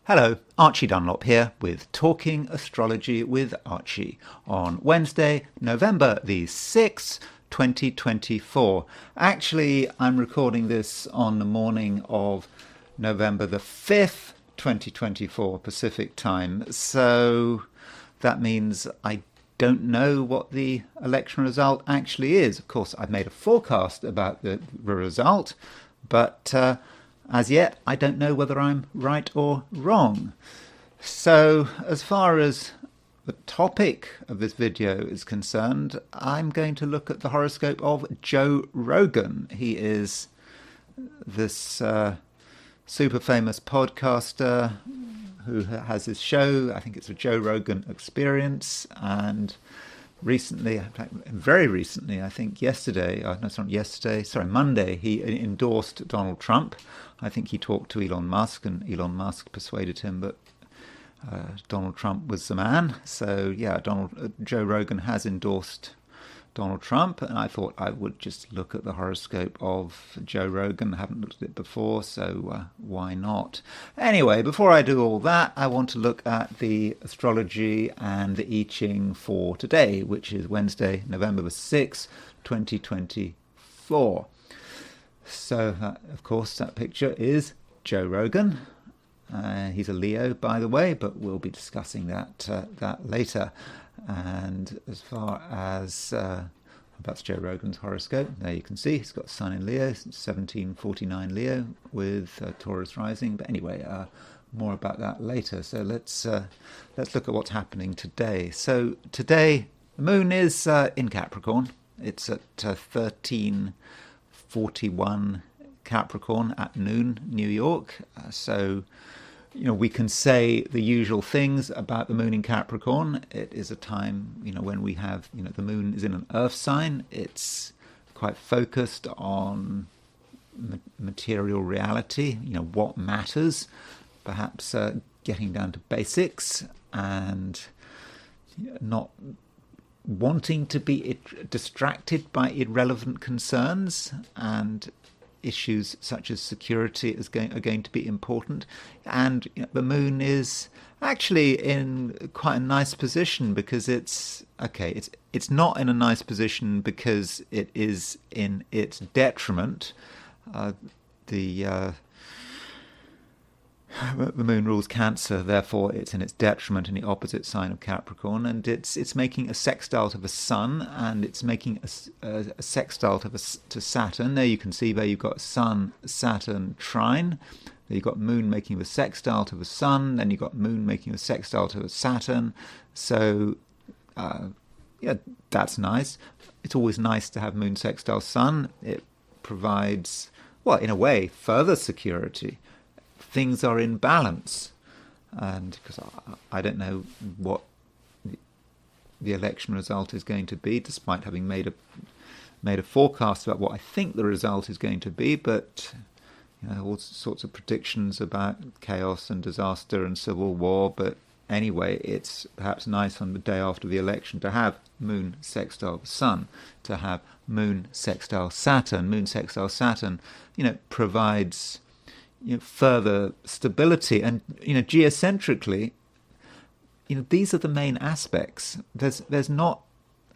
Hello, Archie Dunlop here with Talking Astrology with Archie on Wednesday, November the 6th, 2024. Actually, I'm recording this on the morning of November the 5th, 2024 Pacific time. So that means I don't know what the election result actually is. Of course, I've made a forecast about the result, but as yet, I don't know whether I'm right or wrong. So, as far as the topic of this video is concerned, I'm going to look at the horoscope of Joe Rogan. He is this super famous podcaster who has his show. I think it's a Joe Rogan Experience, and recently, very recently, I think yesterday, no, it's not yesterday, sorry, Monday, he endorsed Donald Trump. I think he talked to Elon Musk, and Elon Musk persuaded him that Donald Trump was the man. So, yeah, Joe Rogan has endorsed Donald Trump, and I thought I would just look at the horoscope of Joe Rogan. I haven't looked at it before, so why not? Anyway, before I do all that, I want to look at the astrology and the I Ching for today, which is Wednesday, November the 6th, 2024. So, of course, that picture is Joe Rogan. He's a Leo, by the way, but we'll be discussing that later. And as far as that's Joe Rogan's horoscope, there you can see he's got Sun in Leo, 1749 Leo with Taurus rising. But anyway, more about that later. So let's look at what's happening today. So today, the moon is in Capricorn. It's at 1341 Capricorn at noon, New York. So, you know, we can say the usual things about the moon in Capricorn. It is a time, you know, when we have, you know, the moon is in an earth sign. It's quite focused on material reality, you know, what matters, perhaps getting down to basics and not wanting to be distracted by irrelevant concerns, and issues such as security are going to be important. And you know, the moon is actually in quite a nice position because it's not in a nice position because it is in its detriment. The moon rules Cancer, therefore it's in its detriment in the opposite sign of Capricorn, and it's making a sextile to the Sun, and it's making a sextile to Saturn. There you can see there you've got Sun, Saturn trine. There you've got Moon making the sextile to the Sun, then you've got Moon making a sextile to Saturn. So, yeah, that's nice. It's always nice to have Moon sextile Sun. It provides, well, in a way, further security. Things are in balance, and because I don't know what the election result is going to be, despite having made a forecast about what I think the result is going to be, but you know, all sorts of predictions about chaos and disaster and civil war. But anyway, it's perhaps nice on the day after the election to have Moon sextile the Sun, to have Moon sextile Saturn. Moon sextile Saturn, you know, provides, you know, further stability, and you know, geocentrically, you know, these are the main aspects. There's not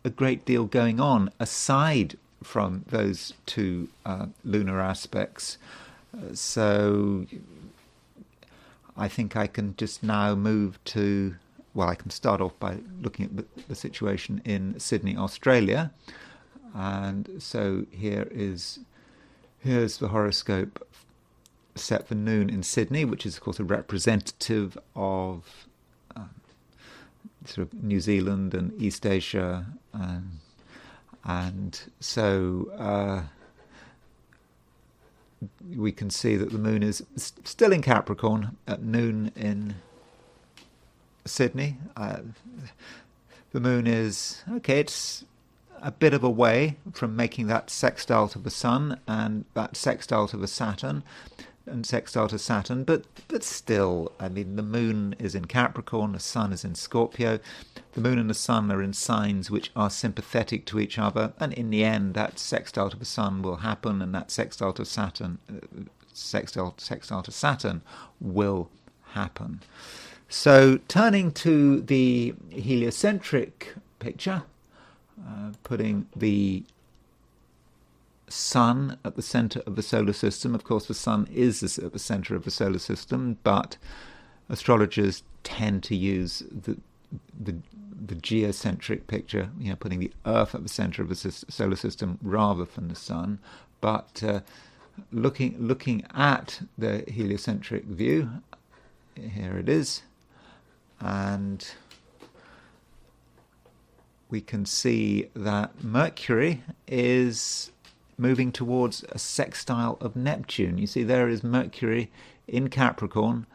a great deal going on aside from those two lunar aspects. So I think I can just now move to, well, I can start off by looking at the situation in Sydney, Australia. And so here's the horoscope set for noon in Sydney, which is of course a representative of sort of New Zealand and East Asia, and so we can see that the moon is still in Capricorn at noon in Sydney. The moon is it's a bit of a way from making that sextile to the Sun and that sextile to the Saturn and sextile to Saturn, but still, I mean, the moon is in Capricorn, the Sun is in Scorpio. The moon and the Sun are in signs which are sympathetic to each other, and in the end, that sextile to the Sun will happen, and that sextile to Saturn will happen. So turning to the heliocentric picture, putting the Sun at the center of the solar system. Of course, the Sun is at the center of the solar system, but astrologers tend to use the geocentric picture, putting the Earth at the center of the solar system rather than the Sun. But looking at the heliocentric view, here it is, and we can see that Mercury is moving towards a sextile of Neptune. You see there is Mercury in Capricorn.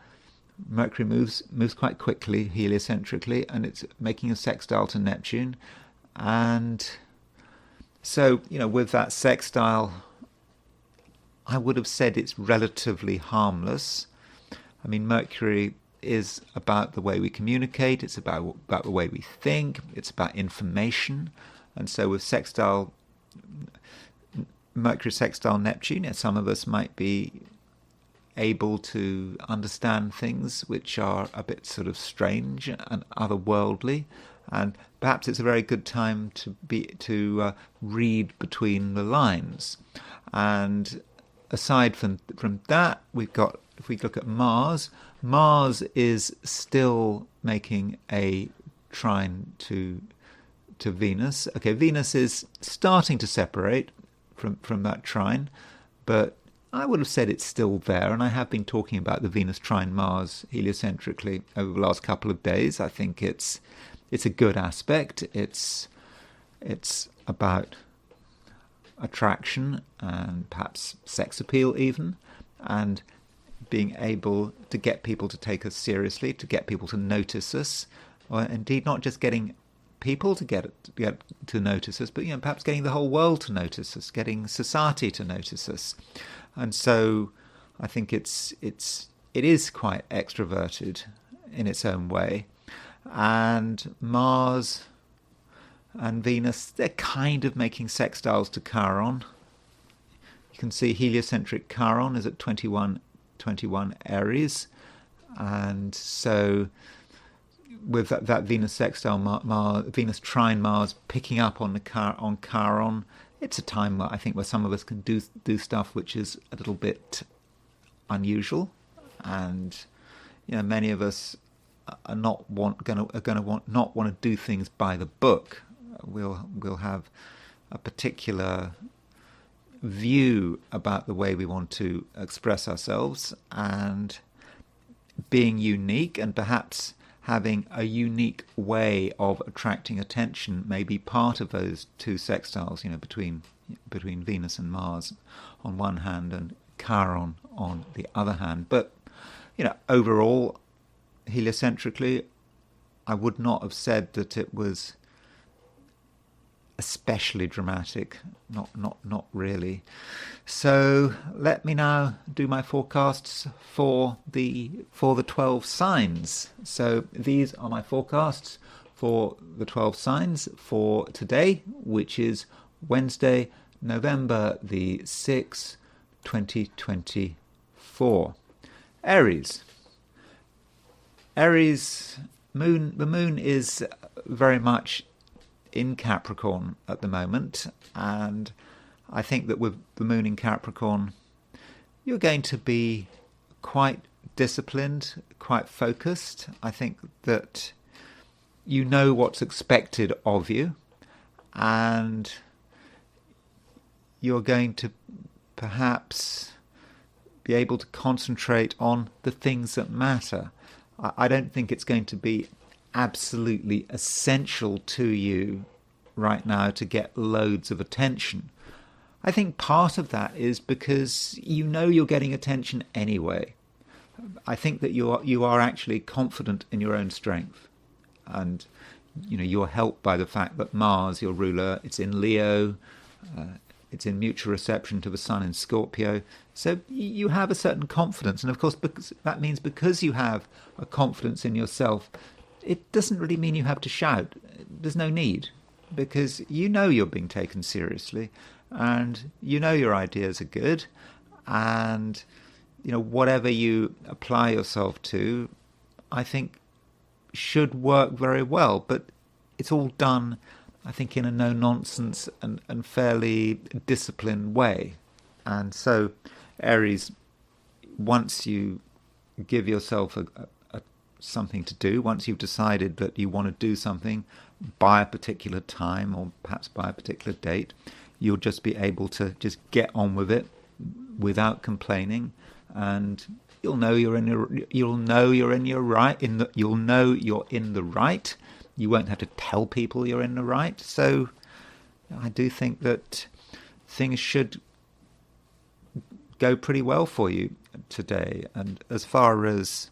Mercury moves quite quickly heliocentrically, and it's making a sextile to Neptune. And so, with that sextile, I would have said it's relatively harmless. I mean, Mercury is about the way we communicate, it's about the way we think, it's about information. And so with Mercury sextile Neptune, some of us might be able to understand things which are a bit sort of strange and otherworldly, and perhaps it's a very good time to read between the lines. And aside from that, we've got, if we look at Mars is still making a trine to Venus. Okay, Venus is starting to separate from that trine, but I would have said it's still there, and I have been talking about the Venus trine Mars heliocentrically over the last couple of days. I think it's a good aspect. It's about attraction and perhaps sex appeal even, and being able to get people to take us seriously, to get people to notice us, or indeed not just getting people to get to notice us, but perhaps getting the whole world to notice us, getting society to notice us. And so I think it is quite extroverted in its own way. And Mars and Venus, they're kind of making sextiles to Chiron. You can see heliocentric Chiron is at 21 Aries, and so with that Venus sextile Venus trine Mars picking up on Chiron, it's a time where I think where some of us can do stuff which is a little bit unusual, and many of us are not want to do things by the book. We'll have a particular view about the way we want to express ourselves, and being unique and perhaps having a unique way of attracting attention may be part of those two sextiles, between Venus and Mars on one hand and Chiron on the other hand. But overall, heliocentrically, I would not have said that it was especially dramatic. Not really. So let me now do my forecasts for the 12 signs. So these are my forecasts for the 12 signs for today, which is Wednesday, November the 6th, 2024. Aries. The moon is very much in Capricorn at the moment, and I think that with the moon in Capricorn, you're going to be quite disciplined, quite focused. I think that you know what's expected of you, and you're going to perhaps be able to concentrate on the things that matter. I don't think it's going to be absolutely essential to you right now to get loads of attention. I think part of that is because you're getting attention anyway. I think that you are actually confident in your own strength, and you're helped by the fact that Mars, your ruler, it's in Leo, it's in mutual reception to the Sun in Scorpio. So you have a certain confidence, and of course that means because you have a confidence in yourself, it doesn't really mean you have to shout. There's no need, because you're being taken seriously, and your ideas are good, and whatever you apply yourself to, I think should work very well. But it's all done, I think, in a no-nonsense and fairly disciplined way. And so, Aries, once you give yourself something to do, once you've decided that you want to do something by a particular time or perhaps by a particular date, you'll just be able to just get on with it without complaining, and you'll know you're in the right. You won't have to tell people you're in the right. So I do think that things should go pretty well for you today. And as far as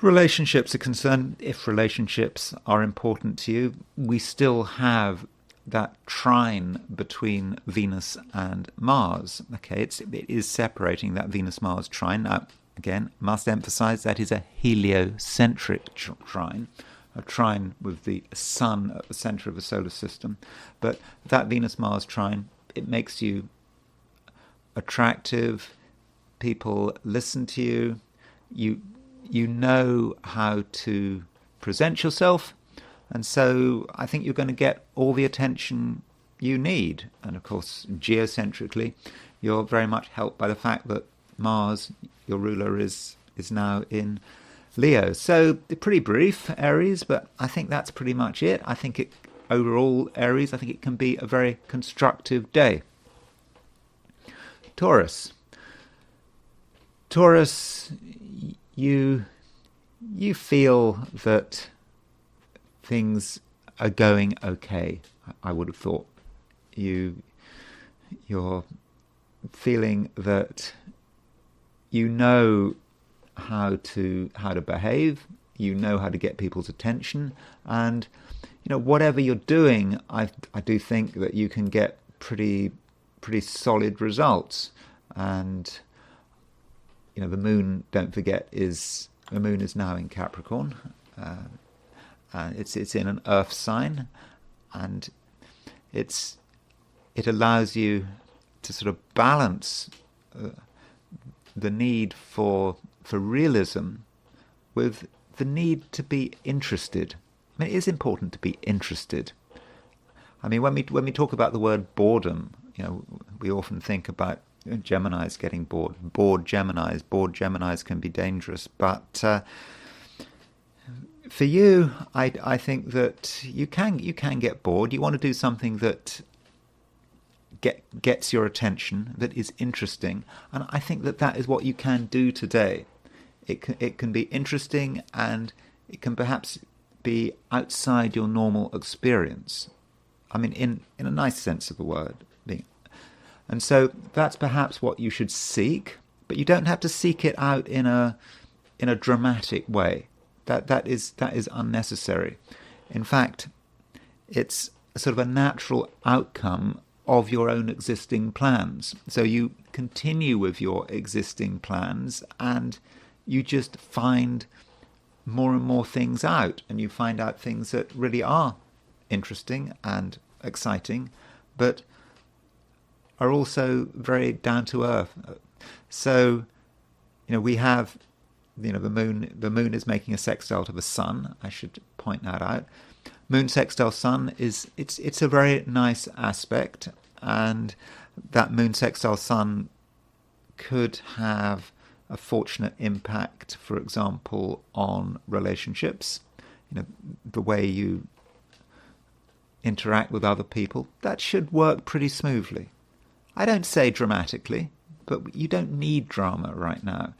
relationships are concerned, if relationships are important to you, we still have that trine between Venus and Mars. Okay, it is separating that Venus-Mars trine. Now, again, must emphasize that is a heliocentric trine, a trine with the sun at the center of the solar system. But that Venus-Mars trine, it makes you attractive. People listen to you. You know how to present yourself. And so I think you're going to get all the attention you need. And of course, geocentrically, you're very much helped by the fact that Mars, your ruler, is now in Leo. So pretty brief, Aries, but I think that's pretty much it. I think overall, Aries, I think it can be a very constructive day. Taurus, you feel that things are going okay, I would have thought. You're feeling that you know how to behave, you know how to get people's attention, and whatever you're doing, I do think that you can get pretty solid results. And the moon, don't forget, the moon is now in Capricorn. It's in an earth sign, and it allows you to sort of balance the need for realism with the need to be interested. I mean, it is important to be interested. I mean, when we talk about the word boredom, we often think about Geminis getting bored. Bored Geminis can be dangerous, but for you, I think that you can get bored. You want to do something that gets your attention, that is interesting, and I think that is what you can do today. It can be interesting, and it can perhaps be outside your normal experience. I mean, in a nice sense of the word. And so that's perhaps what you should seek, but you don't have to seek it out in a dramatic way. That is unnecessary. In fact, it's a sort of a natural outcome of your own existing plans. So you continue with your existing plans, and you just find more and more things out, and you find out things that really are interesting and exciting, but are also very down to earth. So, we have, the moon is making a sextile to the sun. I should point that out. Moon sextile sun it's a very nice aspect, and that moon sextile sun could have a fortunate impact, for example, on relationships. The way you interact with other people, that should work pretty smoothly. I don't say dramatically, but you don't need drama right now.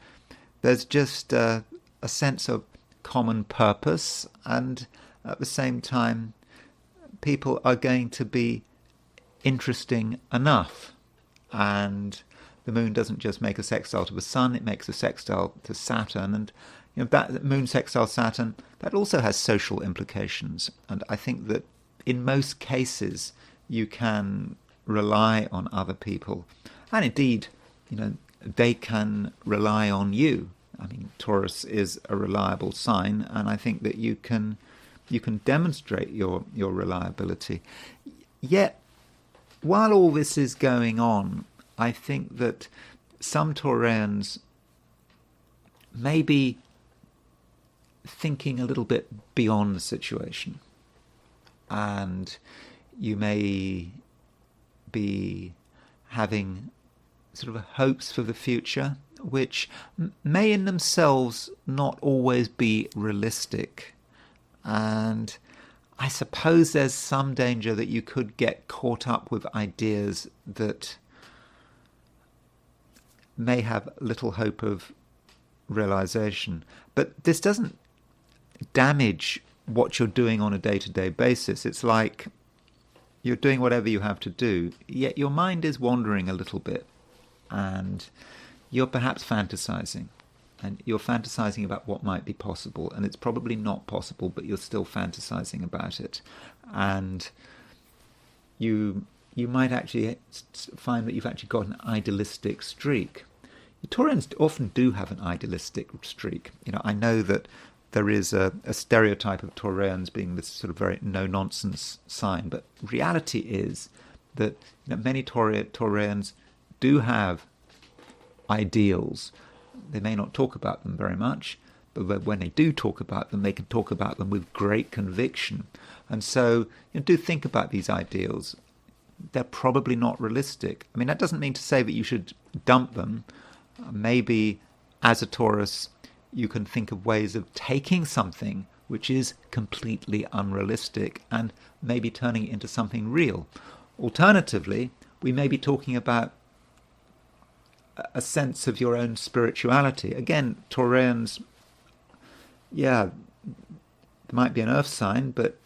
There's just a sense of common purpose, and at the same time, people are going to be interesting enough. And the moon doesn't just make a sextile to the sun, it makes a sextile to Saturn. And that moon sextile Saturn, that also has social implications. And I think that in most cases, you can rely on other people, and indeed, they can rely on you. I mean, Taurus is a reliable sign, and I think that you can demonstrate your reliability. Yet, while all this is going on, I think that some Taurians may be thinking a little bit beyond the situation, and you may be having sort of hopes for the future, which may in themselves not always be realistic. And I suppose there's some danger that you could get caught up with ideas that may have little hope of realization. But this doesn't damage what you're doing on a day-to-day basis. It's like you're doing whatever you have to do, yet your mind is wandering a little bit, and you're perhaps fantasizing. And you're fantasizing about what might be possible, and it's probably not possible, but you're still fantasizing about it. And you might actually find that you've actually got an idealistic streak. Taurians often do have an idealistic streak. I know that there is a stereotype of Taurians being this sort of very no-nonsense sign, but reality is that many Taurians do have ideals. They may not talk about them very much, but when they do talk about them, they can talk about them with great conviction. And so do think about these ideals. They're probably not realistic. I mean, that doesn't mean to say that you should dump them. Maybe as a Taurus, you can think of ways of taking something which is completely unrealistic and maybe turning it into something real. Alternatively, we may be talking about a sense of your own spirituality. Again, Taurians, there might be an earth sign, but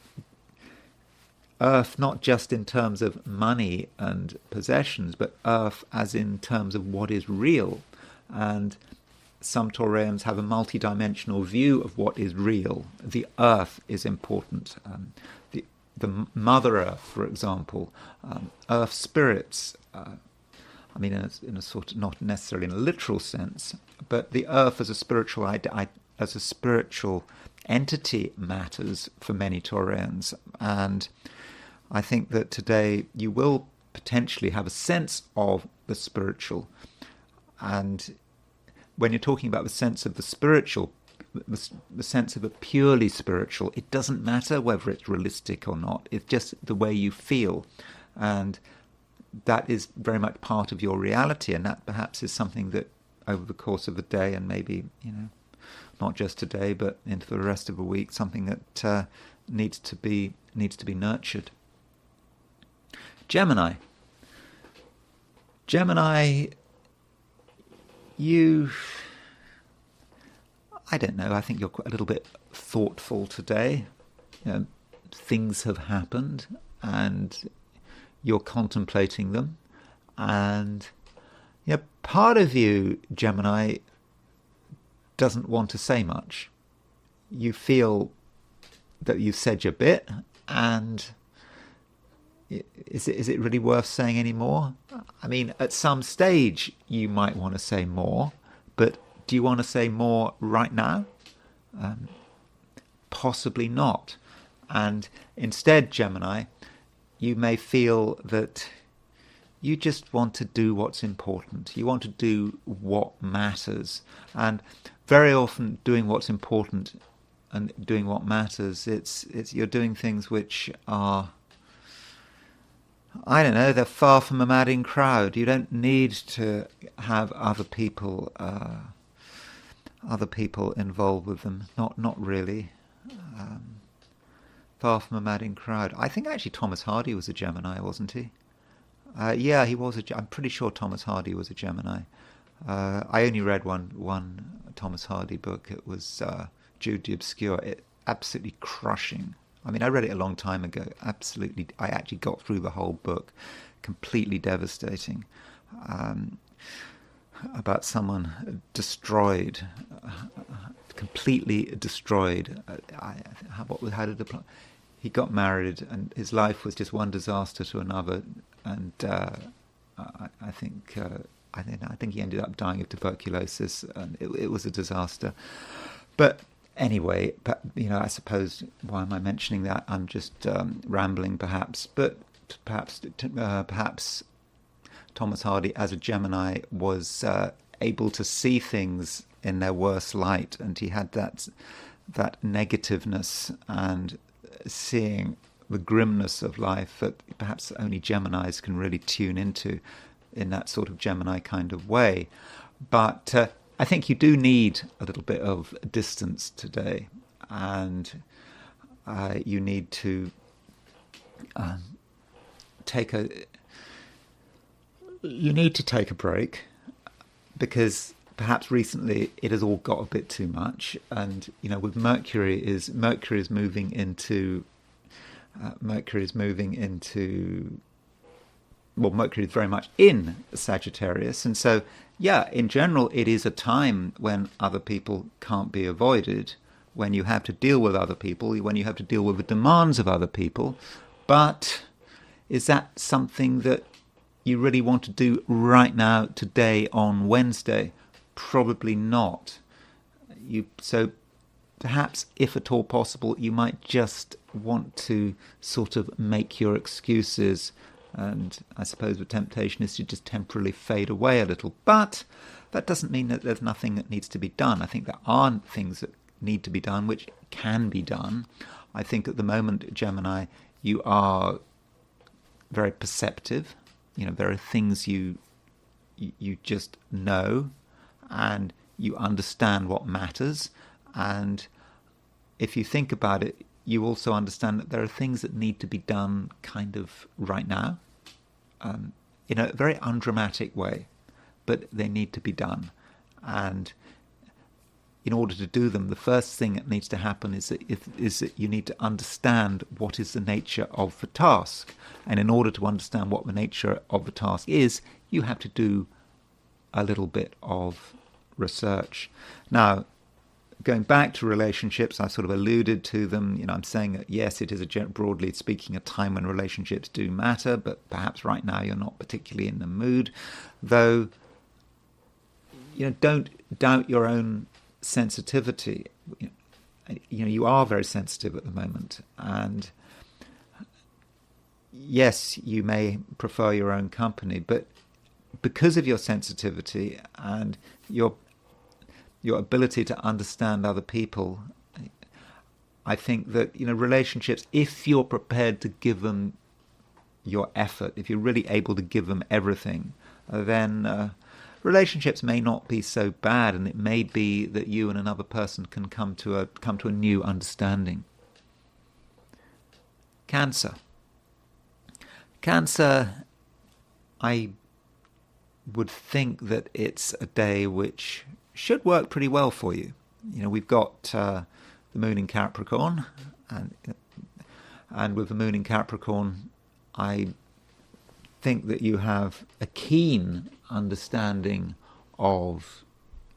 earth not just in terms of money and possessions, but earth as in terms of what is real. And some Taurians have a multidimensional view of what is real. The earth is important. The Mother Earth, for example, earth spirits, in a sort of, not necessarily in a literal sense, but the earth as a spiritual entity matters for many Taurians. And I think that today you will potentially have a sense of the spiritual. And when you're talking about the sense of the spiritual, the sense of a purely spiritual, it doesn't matter whether it's realistic or not. It's just the way you feel. And that is very much part of your reality, and that perhaps is something that over the course of the day, and maybe not just today but into the rest of the week, something that needs to be nurtured. Gemini, I don't know, I think you're a little bit thoughtful today. Things have happened and you're contemplating them, and part of you, Gemini, doesn't want to say much. You feel that you've said your bit, and is it really worth saying any more? I mean, at some stage you might want to say more, but do you want to say more right now? Possibly not. And instead, Gemini, you may feel that you just want to do what's important. You want to do what matters. And very often doing what's important and doing what matters, it's you're doing things which are, I don't know, they're far from a madding crowd. You don't need to have other people involved with them. Not really. Far from a madding crowd. I think actually Thomas Hardy was a Gemini, wasn't he? Yeah, he was. I'm pretty sure Thomas Hardy was a Gemini. I only read one Thomas Hardy book. It was Jude the Obscure. It absolutely crushing. I mean, I read it a long time ago. Absolutely, I actually got through the whole book. Completely devastating. About someone destroyed, completely destroyed. How did the he got married, and his life was just one disaster to another. And I think he ended up dying of tuberculosis, and it was a disaster. But anyway, I suppose, why am I mentioning that? I'm just rambling, perhaps. But perhaps Thomas Hardy as a Gemini was able to see things in their worst light, and he had that negativeness and seeing the grimness of life that perhaps only Geminis can really tune into in that sort of Gemini kind of way. But I think you do need a little bit of distance today, and you need to take a break, because perhaps recently it has all got a bit too much. And with Mercury is moving into Mercury is very much in Sagittarius, and so in general it is a time when other people can't be avoided, when you have to deal with other people, when you have to deal with the demands of other people. But is that something that you really want to do right now, today, on Wednesday? Probably not. So perhaps, if at all possible, you might just want to sort of make your excuses, and I suppose the temptation is to just temporarily fade away a little. But that doesn't mean that there's nothing that needs to be done. I think there are things that need to be done, which can be done. I think at the moment, Gemini, you are very perceptive. There are things you just know, and you understand what matters. And if you think about it, you also understand that there are things that need to be done kind of right now, in a very undramatic way, but they need to be done. And in order to do them, the first thing that needs to happen is that you need to understand what is the nature of the task. And in order to understand what the nature of the task is, you have to do a little bit of research. Now, going back to relationships, I sort of alluded to them. I'm saying that yes, it is broadly speaking a time when relationships do matter, but perhaps right now you're not particularly in the mood. Though, don't doubt your own sensitivity. You are very sensitive at the moment, and yes, you may prefer your own company, but because of your sensitivity and your ability to understand other people, I think that relationships, if you're prepared to give them your effort, if you're really able to give them everything, then relationships may not be so bad, and it may be that you and another person can come to a new understanding. Cancer, I would think that it's a day which should work pretty well for you. We've got the moon in Capricorn, and with the moon in Capricorn, I think that you have a keen understanding of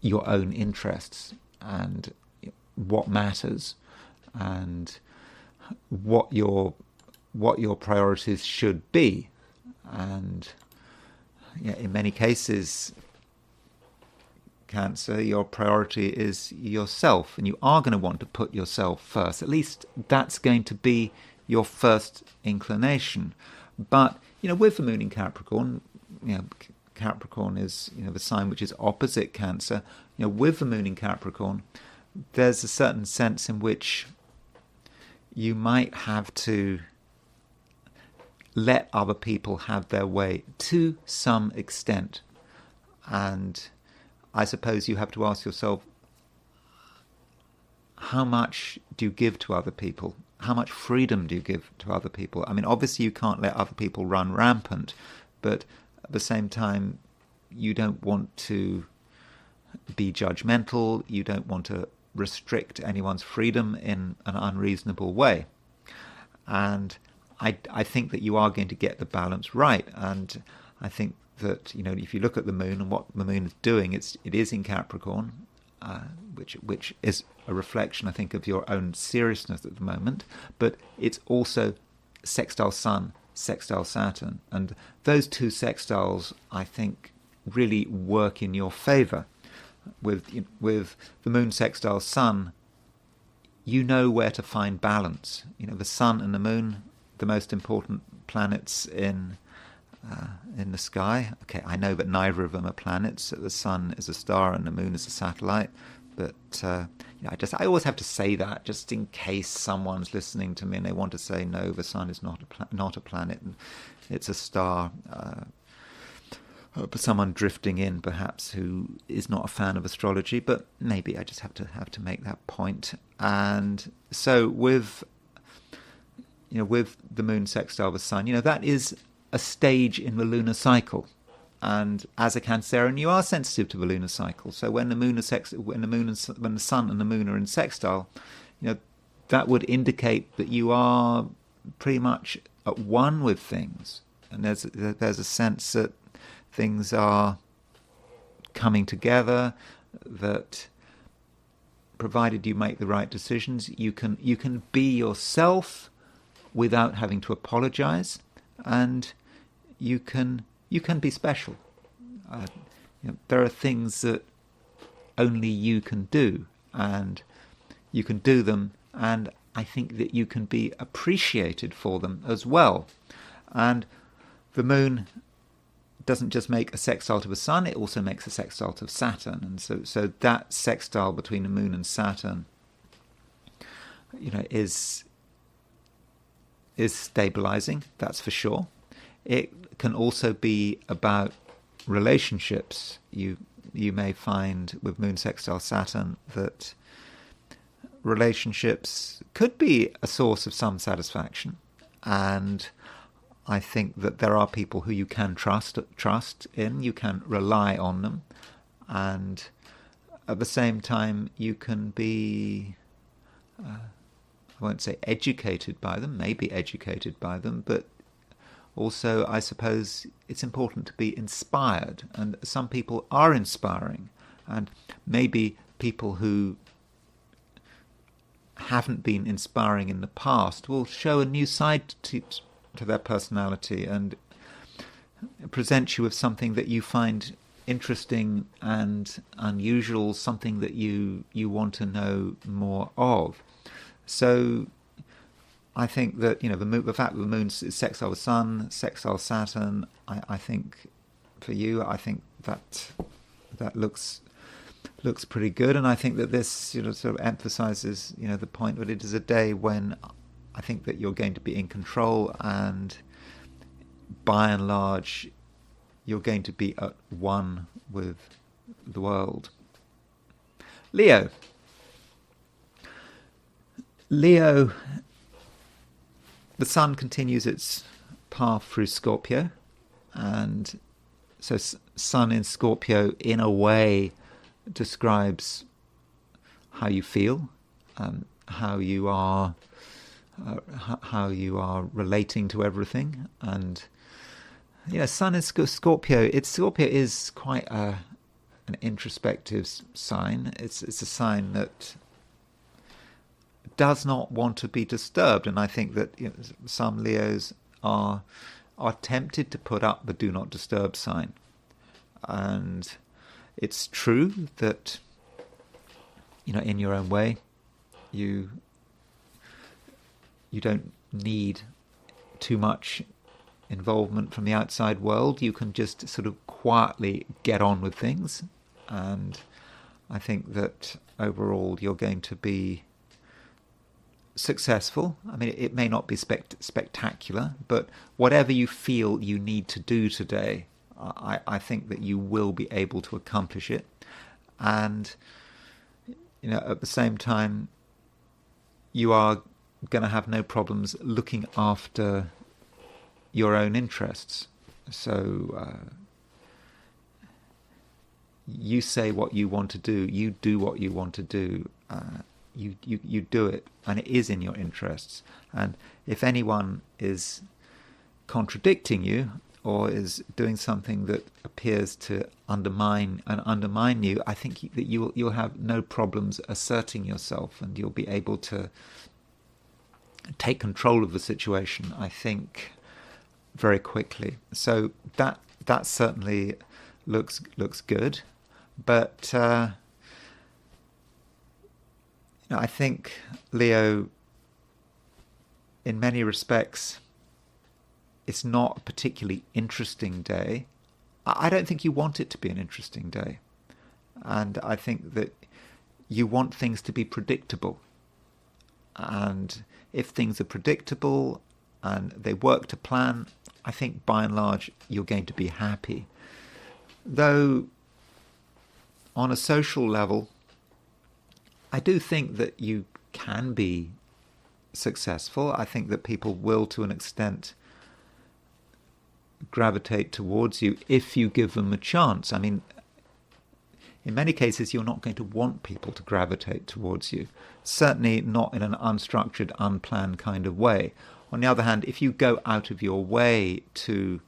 your own interests and what matters and what your priorities should be. And in many cases, Cancer, your priority is yourself, and you are going to want to put yourself first. At least that's going to be your first inclination. But with the moon in Capricorn, Capricorn is the sign which is opposite Cancer. With the moon in Capricorn, there's a certain sense in which you might have to let other people have their way to some extent. And I suppose you have to ask yourself, how much do you give to other people? How much freedom do you give to other people? I mean, obviously you can't let other people run rampant, but at the same time, you don't want to be judgmental. You don't want to restrict anyone's freedom in an unreasonable way. And I think that you are going to get the balance right. And I think that, if you look at the moon and what the moon is doing, it is in Capricorn, which is a reflection, I think, of your own seriousness at the moment. But it's also sextile Sun, sextile Saturn. And those two sextiles, I think, really work in your favour. With the moon sextile Sun, you know where to find balance. The Sun and the moon, the most important planets in in the sky. Okay, I know that neither of them are planets. The sun is a star and the moon is a satellite. But I always have to say that just in case someone's listening to me and they want to say no, the sun is not a planet, and it's a star. But someone drifting in perhaps who is not a fan of astrology, but maybe I just have to make that point. And so with the moon sextile the sun, that is a stage in the lunar cycle. And as a Cancerian, you are sensitive to the lunar cycle. So when the sun and the moon are in sextile, that would indicate that you are pretty much at one with things. And there's a sense that things are coming together. That provided you make the right decisions, you can be yourself without having to apologize, and you can be special. There are things that only you can do, and you can do them, and I think that you can be appreciated for them as well. And the moon doesn't just make a sextile to the sun, it also makes a sextile to Saturn. And so that sextile between the moon and Saturn is stabilizing, that's for sure. It can also be about relationships. You may find with moon sextile Saturn that relationships could be a source of some satisfaction, and I think that there are people who you can trust in, you can rely on them, and at the same time you can be I won't say educated by them, maybe educated by them, but also I suppose it's important to be inspired, and some people are inspiring, and maybe people who haven't been inspiring in the past will show a new side to their personality and present you with something that you find interesting and unusual, something that you want to know more of. So I think that the fact that the moon is sextile the sun, sextile Saturn, I think for you, I think that looks pretty good, and I think that this sort of emphasizes the point that it is a day when I think that you're going to be in control, and by and large you're going to be at one with the world. Leo, the sun continues its path through Scorpio, and so sun in Scorpio in a way describes how you feel, how you are relating to everything. And sun in Scorpio, Scorpio is quite an introspective sign. It's a sign that does not want to be disturbed, and I think that some Leos are tempted to put up the do not disturb sign. And it's true that in your own way you don't need too much involvement from the outside world. You can just sort of quietly get on with things, and I think that overall you're going to be successful. I mean, it may not be spectacular, but whatever you feel you need to do today, I think that you will be able to accomplish it. And at the same time, you are going to have no problems looking after your own interests. So you say what you want to do, you do what you want to do, you do it, and it is in your interests. And if anyone is contradicting you or is doing something that appears to undermine you, I think that you'll have no problems asserting yourself, and you'll be able to take control of the situation, I think, very quickly. So that certainly looks good, but I think Leo, in many respects, it's not a particularly interesting day. I don't think you want it to be an interesting day. And I think that you want things to be predictable. And if things are predictable and they work to plan, I think by and large you're going to be happy. Though on a social level, I do think that you can be successful. I think that people will, to an extent, gravitate towards you if you give them a chance. I mean, in many cases, you're not going to want people to gravitate towards you. Certainly not in an unstructured, unplanned kind of way. On the other hand, if you go out of your way to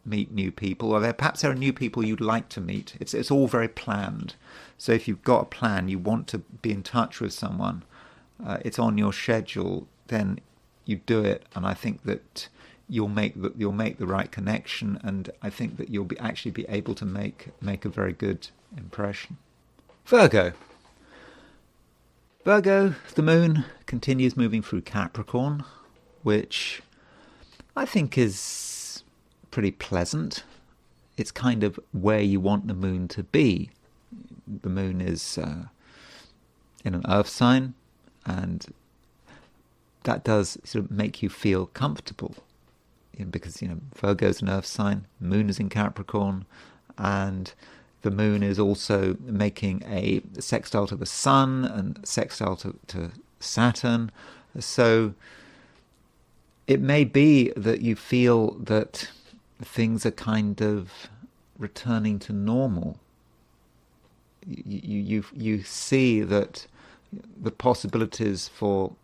meet new people, or perhaps there are new people you'd like to meet, it's all very planned. So if you've got a plan, you want to be in touch with someone, it's on your schedule, then you do it. And I think that you'll make the right connection, and I think that you'll actually be able to make a very good impression. Virgo, the moon continues moving through Capricorn, which I think is pretty pleasant. It's kind of where you want the moon to be. The moon is in an earth sign, and that does sort of make you feel comfortable, because Virgo's an earth sign, moon is in Capricorn, and the moon is also making a sextile to the sun and sextile to Saturn. So it may be that you feel that things are kind of returning to normal. You see that the possibilities for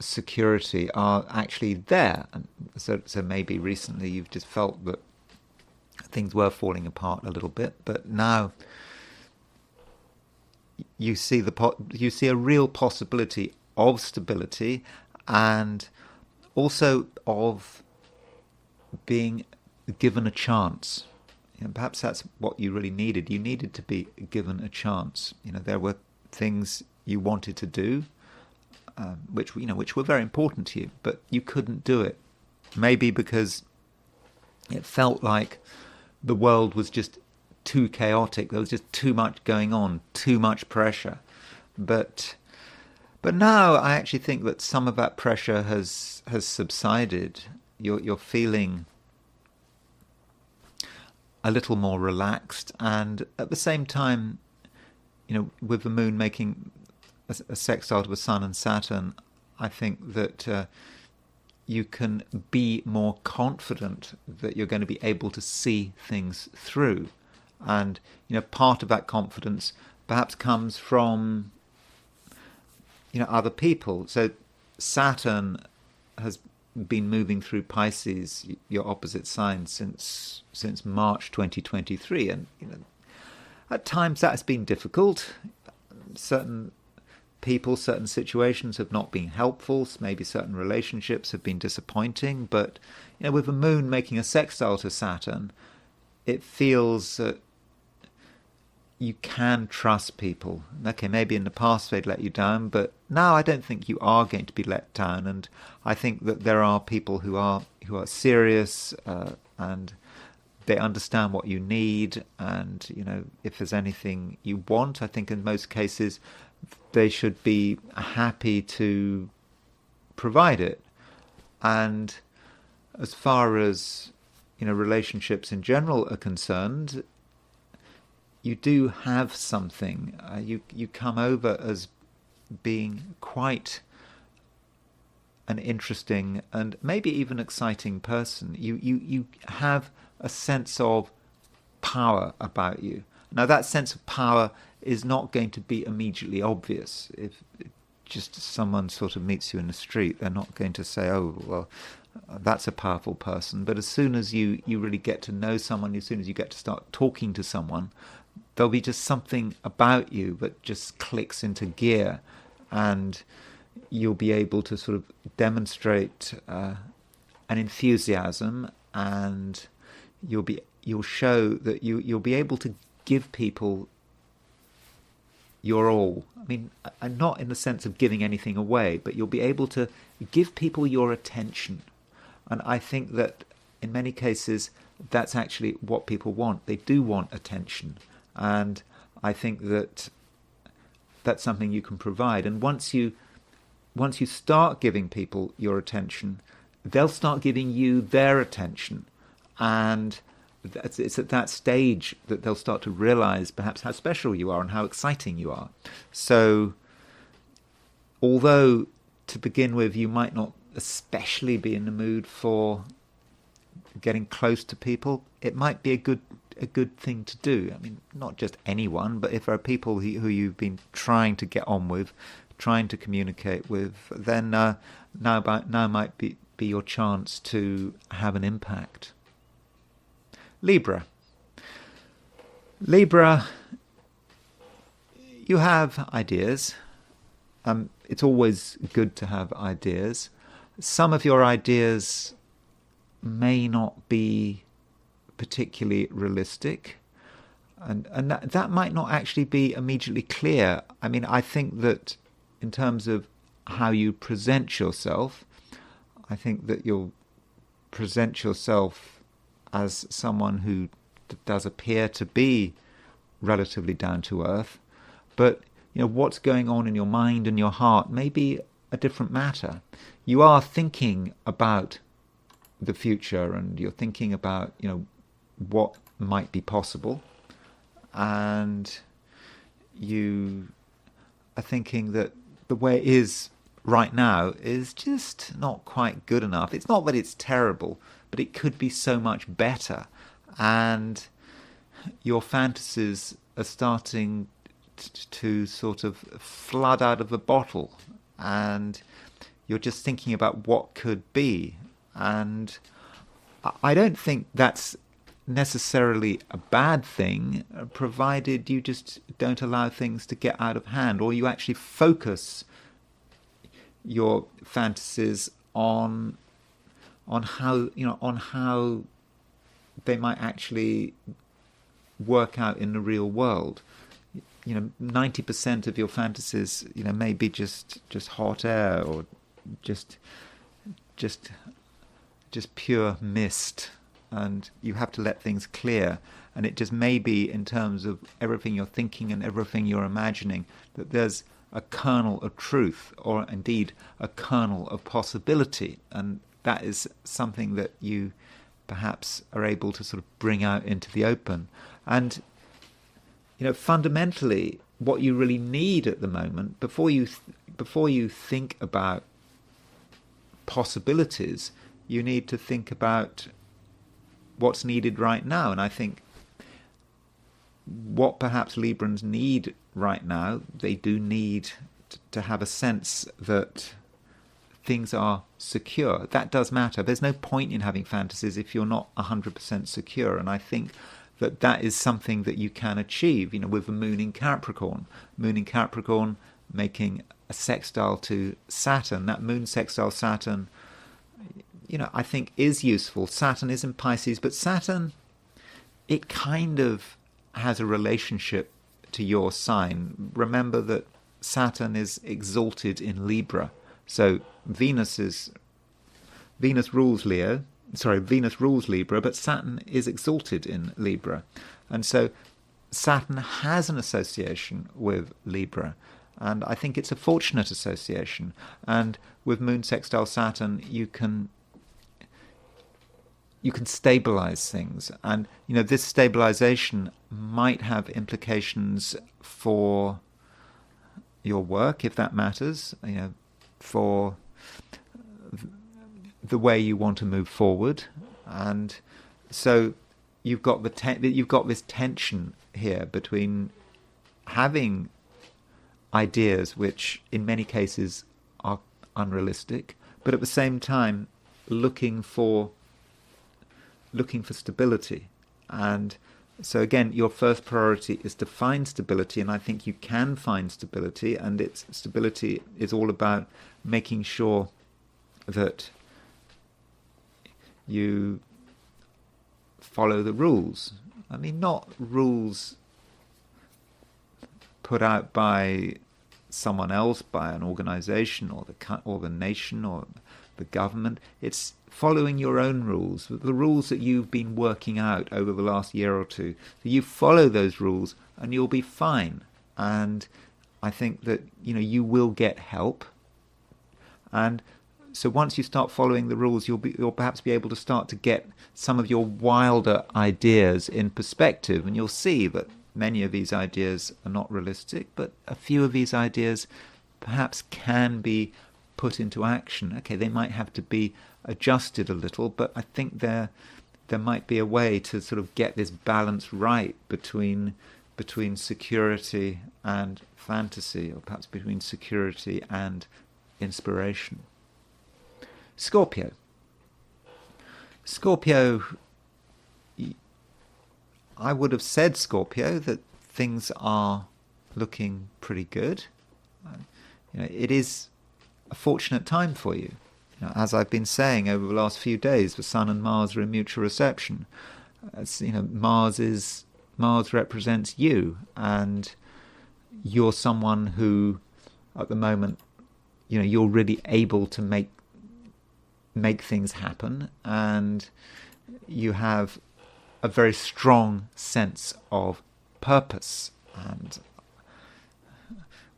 security are actually there. And so maybe recently you've just felt that things were falling apart a little bit, but now you see a real possibility of stability, and also of being given a chance. Perhaps that's what you really needed. You needed to be given a chance. There were things you wanted to do, which were very important to you, but you couldn't do it. Maybe because it felt like the world was just too chaotic. There was just too much going on, too much pressure. But now I actually think that some of that pressure has subsided. You're feeling a little more relaxed, and at the same time, with the moon making a sextile to the Sun and Saturn, I think that you can be more confident that you're going to be able to see things through. And part of that confidence perhaps comes from other people. So Saturn has been moving through Pisces, your opposite sign, since March 2023, and at times that has been difficult. Certain people, certain situations have not been helpful. Maybe certain relationships have been disappointing. But with the moon making a sextile to Saturn, it feels that you can trust people. Okay, maybe in the past they'd let you down, but now I don't think you are going to be let down. And I think that there are people who are serious, and they understand what you need. And if there's anything you want, I think in most cases they should be happy to provide it. And as far as relationships in general are concerned, you do have something. You come over as being quite an interesting and maybe even exciting person. You have a sense of power about you. Now, that sense of power is not going to be immediately obvious. If just someone sort of meets you in the street, they're not going to say, "Oh, well, that's a powerful person." But as soon as you really get to know someone, as soon as you get to start talking to someone, there'll be just something about you that just clicks into gear, and you'll be able to sort of demonstrate an enthusiasm, and you'll show that you'll be able to give people your all. I mean, I'm not in the sense of giving anything away, but you'll be able to give people your attention. And I think that in many cases, that's actually what people want. They do want attention. And I think that that's something you can provide. And once you start giving people your attention, they'll start giving you their attention. And it's at that stage that they'll start to realize perhaps how special you are and how exciting you are. So although to begin with you might not especially be in the mood for getting close to people, it might be a good thing to do. I mean, not just anyone, but if there are people who you've been trying to get on with, trying to communicate with, then now might be your chance to have an impact. Libra, you have ideas. It's always good to have ideas. Some of your ideas may not be particularly realistic, and that might not actually be immediately clear. I mean, I think that in terms of how you present yourself, I think that you'll present yourself as someone who does appear to be relatively down to earth, but what's going on in your mind and your heart may be a different matter. You are thinking about the future, and you're thinking about what might be possible, and you are thinking that the way it is right now is just not quite good enough. It's not that it's terrible, but it could be so much better, and your fantasies are starting to sort of flood out of the bottle, and you're just thinking about what could be. And I don't think that's necessarily a bad thing, provided you just don't allow things to get out of hand, or you actually focus your fantasies on how they might actually work out in the real world. 90% of your fantasies, may be just hot air, or just pure mist, and you have to let things clear. And it just may be, in terms of everything you're thinking and everything you're imagining, that there's a kernel of truth, or indeed a kernel of possibility, and that is something that you perhaps are able to sort of bring out into the open. And fundamentally, what you really need at the moment, before you think about possibilities, you need to think about what's needed right now. And I think what perhaps Librans need right now, they do need to have a sense that things are secure. That does matter. There's no point in having fantasies if you're not 100% secure. And I think that is something that you can achieve, with the moon in Capricorn. Moon in Capricorn making a sextile to Saturn. That moon sextile Saturn, I think is useful. Saturn is in Pisces, but Saturn, it kind of has a relationship to your sign. Remember that Saturn is exalted in Libra. So Venus rules Libra, but Saturn is exalted in Libra. And so Saturn has an association with Libra. And I think it's a fortunate association. And with moon sextile Saturn, you can stabilize things. And, this stabilization might have implications for your work, if that matters, for the way you want to move forward. And so you've got this tension here between having ideas which in many cases are unrealistic, but at the same time looking for stability. And so again, your first priority is to find stability, and I think you can find stability, and stability is all about making sure that you follow the rules. I mean, not rules put out by someone else, by an organization or the nation, the government. It's following your own rules, the rules that you've been working out over the last year or two. So you follow those rules and you'll be fine. And I think that, you will get help. And so once you start following the rules, you'll perhaps be able to start to get some of your wilder ideas in perspective, and you'll see that many of these ideas are not realistic, but a few of these ideas perhaps can be put into action. Okay, they might have to be adjusted a little, but I think there might be a way to sort of get this balance right between security and fantasy, or perhaps between security and inspiration. Scorpio, I would have said, Scorpio, that things are looking pretty good. It is a fortunate time for you. As I've been saying over the last few days, the Sun and Mars are in mutual reception. Mars represents you, and you're someone who, at the moment, you're really able to make things happen, and you have a very strong sense of purpose. And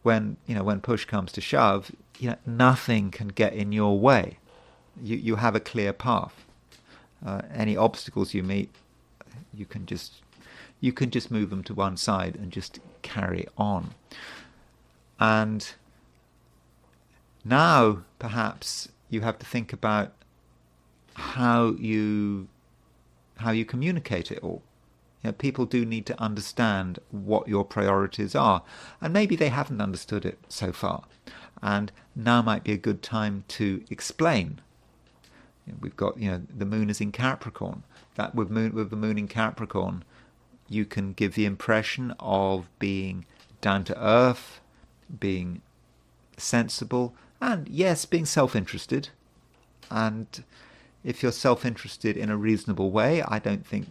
when push comes to shove, nothing can get in your way. You have a clear path. Any obstacles you meet, you can just move them to one side and just carry on. And now perhaps you have to think about how you communicate it all. People do need to understand what your priorities are, and maybe they haven't understood it so far. And now might be a good time to explain. We've got, the moon is in Capricorn. That with the moon in Capricorn, you can give the impression of being down to earth, being sensible, and yes, being self-interested. And if you're self-interested in a reasonable way, I don't think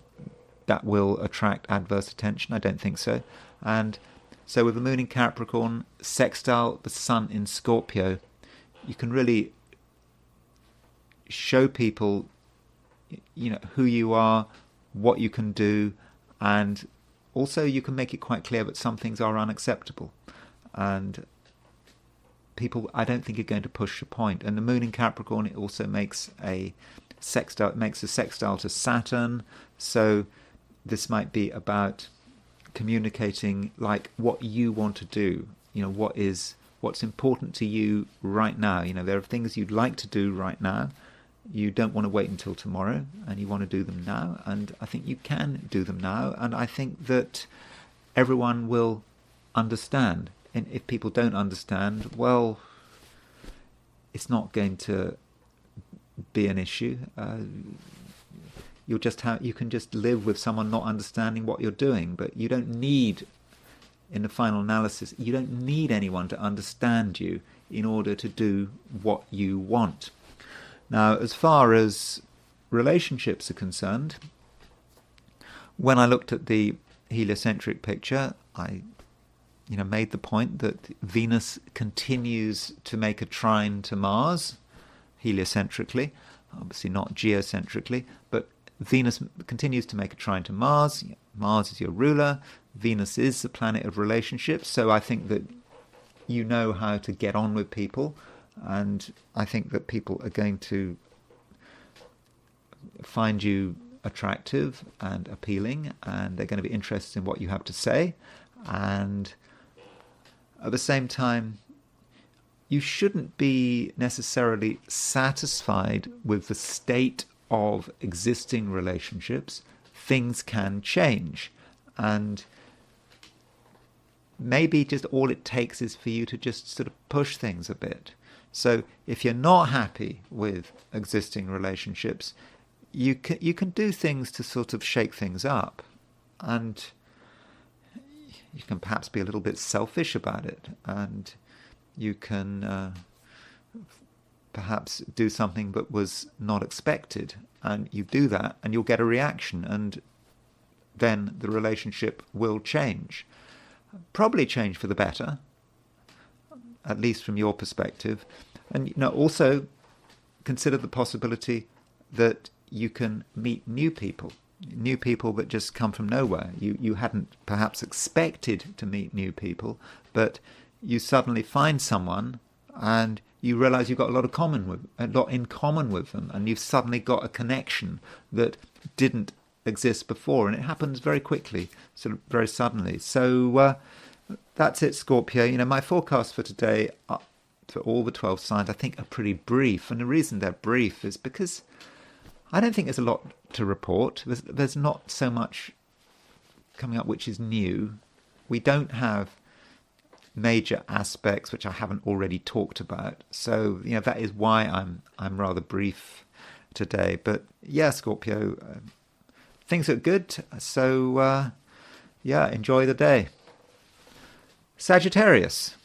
that will attract adverse attention. I don't think so. And so with the moon in Capricorn, sextile the sun in Scorpio, you can really show people, who you are, what you can do, and also you can make it quite clear that some things are unacceptable. And people, I don't think, are going to push the point. And the moon in Capricorn, it also makes a sextile. It makes a sextile to Saturn. So this might be about communicating like what you want to do. What's important to you right now. There are things you'd like to do right now. You don't want to wait until tomorrow, and you want to do them now. And I think you can do them now. And I think that everyone will understand. And if people don't understand, well, it's not going to be an issue. You can just live with someone not understanding what you're doing, but you don't need, in the final analysis, you don't need anyone to understand you in order to do what you want. Now, as far as relationships are concerned, when I looked at the heliocentric picture, I made the point that Venus continues to make a trine to Mars, heliocentrically, obviously not geocentrically, but Venus continues to make a trine to Mars. Mars is your ruler. Venus is the planet of relationships. So I think that you know how to get on with people, and I think that people are going to find you attractive and appealing, and they're going to be interested in what you have to say. And at the same time, you shouldn't be necessarily satisfied with the state of existing relationships. Things can change, and maybe just all it takes is for you to just sort of push things a bit. So if you're not happy with existing relationships, you can do things to sort of shake things up, and you can perhaps be a little bit selfish about it, and you can perhaps do something that was not expected, and you do that and you'll get a reaction, and then the relationship will change. Probably change for the better, at least from your perspective. And also consider the possibility that you can meet new people that just come from nowhere. You hadn't perhaps expected to meet new people, but you suddenly find someone and you realize you've got a lot in common with them, and you've suddenly got a connection that didn't exist before, and it happens very quickly, sort of very suddenly. So that's it, Scorpio. My forecast for today, for all the 12 signs, I think are pretty brief, and the reason they're brief is because I don't think there's a lot to report. There's not so much coming up which is new. We don't have major aspects which I haven't already talked about. So that is why I'm rather brief today. But yeah, Scorpio, things are good. So enjoy the day. Sagittarius,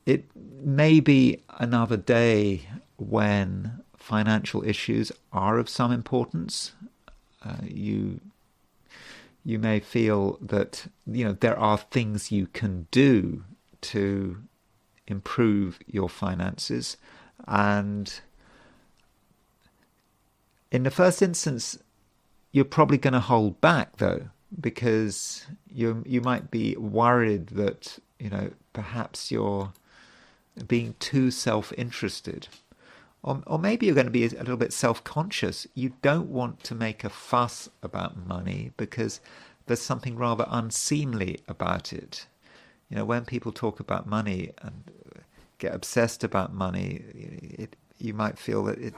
it may be another day when financial issues are of some importance. You may feel that there are things you can do to improve your finances, and in the first instance, you're probably going to hold back, though, because you might be worried that perhaps you're being too self-interested. Or maybe you're going to be a little bit self-conscious. You don't want to make a fuss about money because there's something rather unseemly about it. When people talk about money and get obsessed about money, you might feel that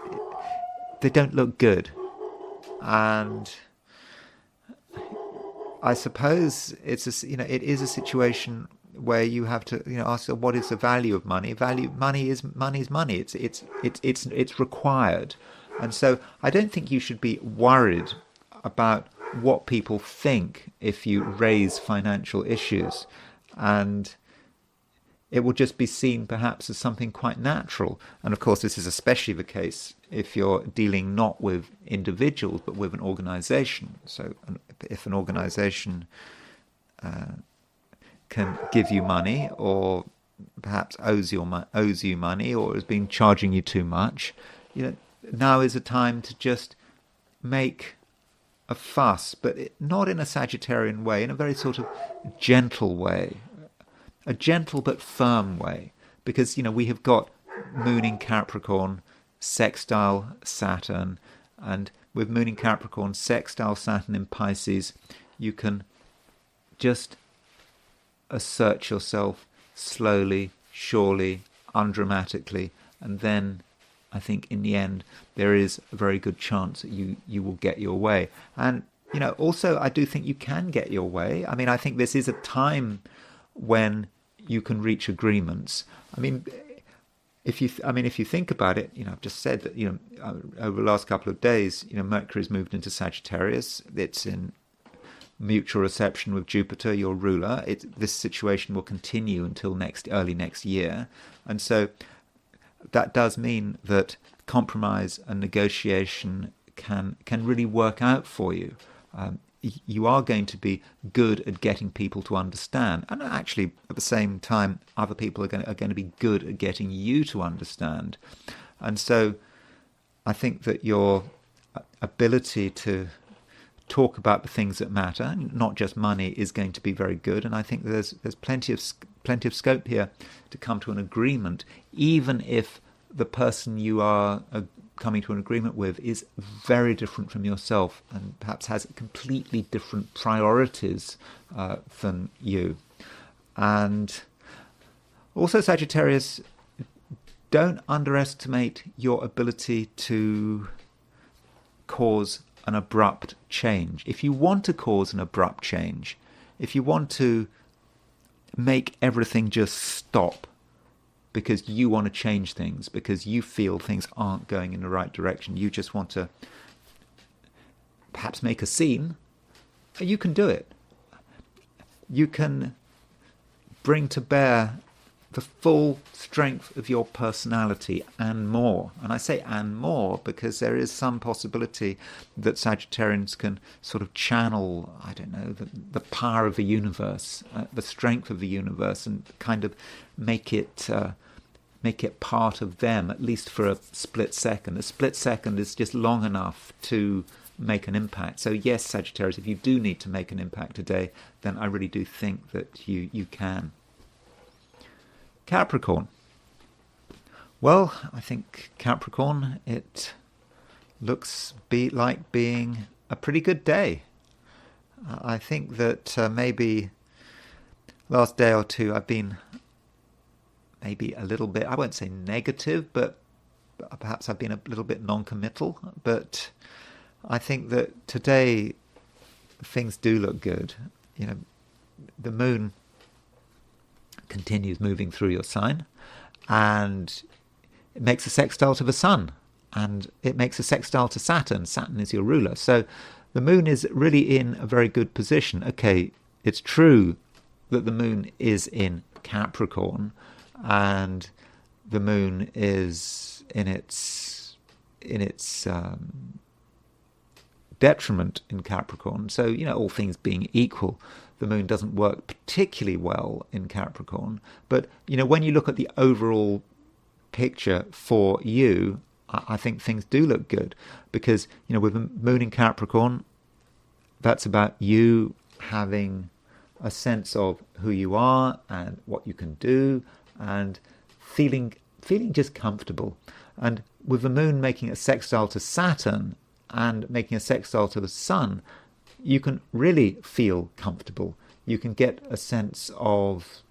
they don't look good. And I suppose it is a situation where you have to ask, what is the value of money? Money is money. It's required, and so I don't think you should be worried about what people think if you raise financial issues, and it will just be seen perhaps as something quite natural. And of course, this is especially the case if you're dealing not with individuals but with an organization. So if an organization can give you money, or perhaps owes you money, or has been charging you too much, now is a time to just make a fuss, but not in a Sagittarian way, in a very sort of gentle way, a gentle but firm way, because we have got Moon in Capricorn, sextile Saturn, and with Moon in Capricorn, sextile Saturn in Pisces, you can just assert yourself slowly, surely, undramatically, and then I think in the end there is a very good chance that you will get your way. And also I do think you can get your way. I mean, I think this is a time when you can reach agreements. I mean, if you think about it, I've just said that over the last couple of days, Mercury's moved into Sagittarius. It's in mutual reception with Jupiter, your ruler. This situation will continue until early next year, and so that does mean that compromise and negotiation can really work out for you. You are going to be good at getting people to understand, and actually at the same time, other people are going to be good at getting you to understand. And so, I think that your ability to talk about the things that matter, not just money, is going to be very good. And I think there's plenty of scope here to come to an agreement, even if the person you are coming to an agreement with is very different from yourself and perhaps has completely different priorities than you. And also, Sagittarius, don't underestimate your ability to cause an abrupt change. If you want to cause an abrupt change, if you want to make everything just stop because you want to change things, because you feel things aren't going in the right direction, you just want to perhaps make a scene, you can do it. You can bring to bear the full strength of your personality and more. And I say and more because there is some possibility that Sagittarians can sort of channel, I don't know, the power of the universe, the strength of the universe, and kind of make it part of them, at least for a split second. A split second is just long enough to make an impact. So yes, Sagittarius, if you do need to make an impact today, then I really do think that you can. Capricorn. Well, I think Capricorn, it looks like being a pretty good day. I think that maybe last day or two I've been maybe a little bit, I won't say negative, but perhaps I've been a little bit non-committal. But I think that today things do look good. You know, the moon continues moving through your sign, and it makes a sextile to the sun, and it makes a sextile to Saturn. Saturn is your ruler. So the moon is really in a very good position. Okay, it's true that the moon is in Capricorn, and the moon is in its detriment in Capricorn. So, you know, all things being equal, the moon doesn't work particularly well in Capricorn. But, you know, when you look at the overall picture for you, I think things do look good. Because, you know, with the moon in Capricorn, that's about you having a sense of who you are and what you can do, and feeling just comfortable. And with the moon making a sextile to Saturn and making a sextile to the sun, you can really feel comfortable. You can get a sense of,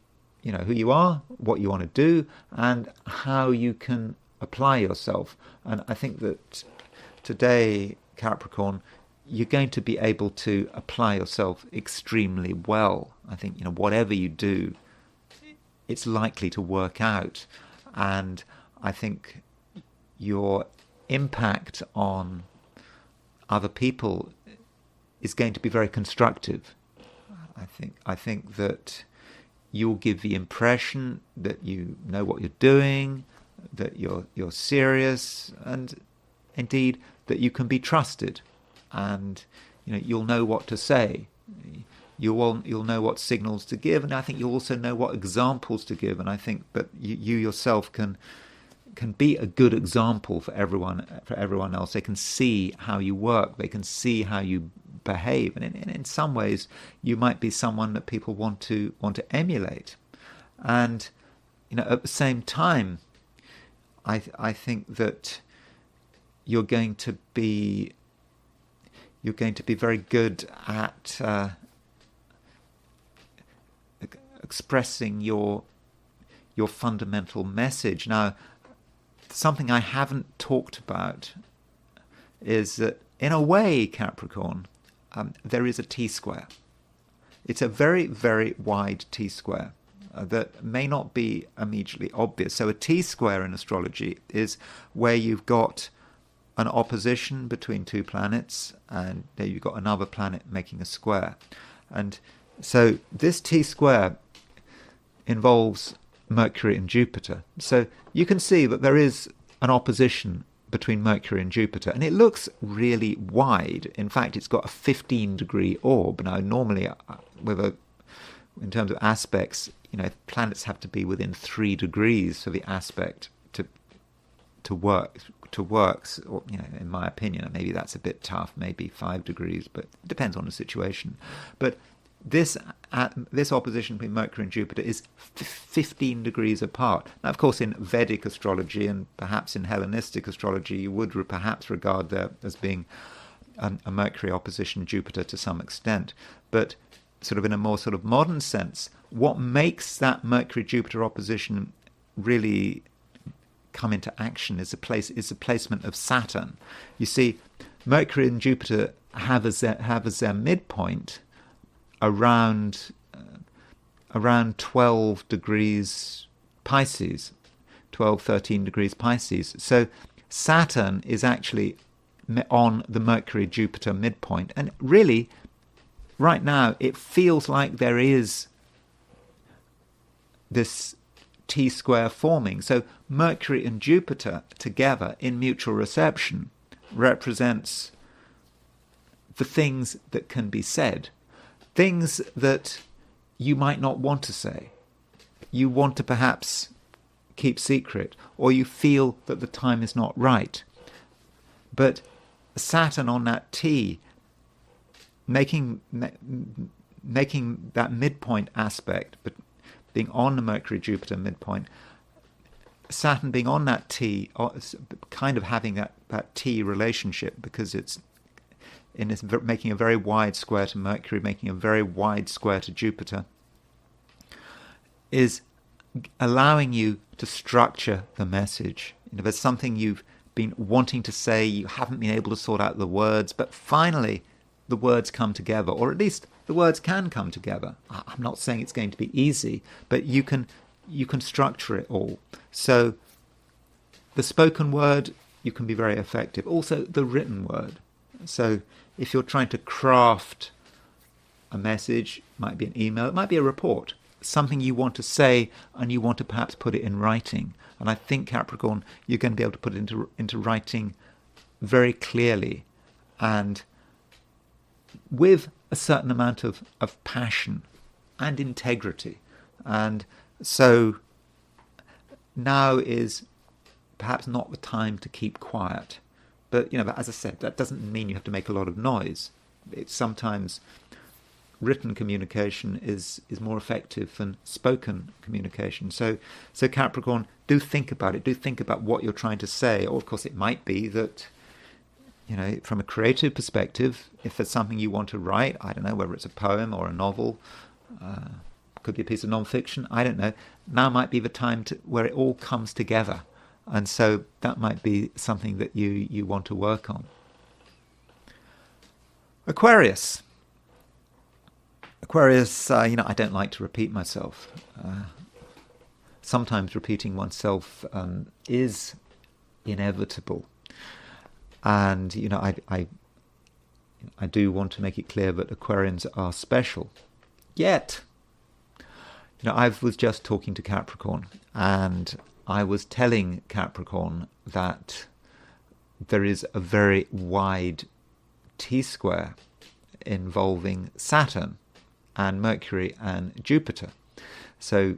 you know, who you are, what you want to do, and how you can apply yourself. And I think that today, Capricorn, you're going to be able to apply yourself extremely well. I think, you know, whatever you do, it's likely to work out. And I think your impact on other people is going to be very constructive. I think that you'll give the impression that you know what you're doing, that you're serious, and indeed that you can be trusted. And you know, you'll know what to say. You'll know what signals to give, and I think you'll also know what examples to give. And I think that you yourself can be a good example for everyone else. They can see how you work. They can see how you behave, and in some ways, you might be someone that people want to emulate. And you know, at the same time, I think that you're going to be very good at expressing your fundamental message. Now, something I haven't talked about is that, in a way, Capricorn, there is a T-square. It's a very, very wide T-square that may not be immediately obvious. So a T-square in astrology is where you've got an opposition between two planets, and there you've got another planet making a square. And so this T-square involves Mercury and Jupiter. So you can see that there is an opposition between Mercury and Jupiter, and it looks really wide. In fact, it's got a 15-degree orb. Now, normally, in terms of aspects, you know, planets have to be within 3 degrees for the aspect to work. Or, you know, in my opinion, maybe that's a bit tough. Maybe 5 degrees, but it depends on the situation. But this opposition between Mercury and Jupiter is 15 degrees apart. Now, of course, in Vedic astrology and perhaps in Hellenistic astrology, you would perhaps regard there as being a Mercury opposition Jupiter to some extent. But sort of in a more sort of modern sense, what makes that Mercury-Jupiter opposition really come into action is the placement of Saturn. You see, Mercury and Jupiter have as their midpoint around 12 degrees Pisces, 13 degrees Pisces. So Saturn is actually on the Mercury-Jupiter midpoint. And really, right now, it feels like there is this T-square forming. So Mercury and Jupiter together in mutual reception represents the things that can be said, things that you might not want to say, you want to perhaps keep secret, or you feel that the time is not right. But Saturn on that T, making that midpoint aspect, but being on the Mercury-Jupiter midpoint, Saturn being on that T, kind of having that T relationship, because it's making a very wide square to Mercury, making a very wide square to Jupiter, is allowing you to structure the message. If there's something you've been wanting to say, you haven't been able to sort out the words, but finally the words come together, or at least the words can come together. I'm not saying it's going to be easy, but you can structure it all. So the spoken word, you can be very effective. Also the written word. So if you're trying to craft a message, it might be an email, it might be a report, something you want to say and you want to perhaps put it in writing. And I think, Capricorn, you're going to be able to put it into writing very clearly and with a certain amount of passion and integrity. And so now is perhaps not the time to keep quiet. But, but as I said, that doesn't mean you have to make a lot of noise. It's sometimes written communication is more effective than spoken communication. So Capricorn, do think about it. Do think about what you're trying to say. Or, of course, it might be that, from a creative perspective, if there's something you want to write, I don't know, whether it's a poem or a novel, could be a piece of non-fiction, I don't know. Now might be the time where it all comes together. And so that might be something that you want to work on. Aquarius. Aquarius, I don't like to repeat myself. Sometimes repeating oneself is inevitable. And, I do want to make it clear that Aquarians are special. Yet, I was just talking to Capricorn, and I was telling Capricorn that there is a very wide T-square involving Saturn and Mercury and Jupiter. So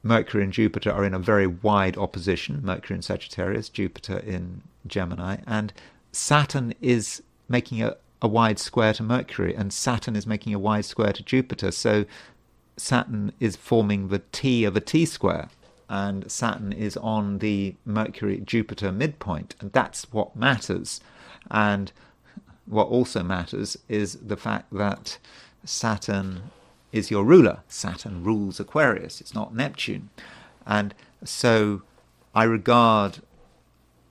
Mercury and Jupiter are in a very wide opposition, Mercury in Sagittarius, Jupiter in Gemini, and Saturn is making a wide square to Mercury, and Saturn is making a wide square to Jupiter. So Saturn is forming the T of a T-square, and Saturn is on the Mercury-Jupiter midpoint, and that's what matters. And what also matters is the fact that Saturn is your ruler. Saturn rules Aquarius. It's not Neptune. And so I regard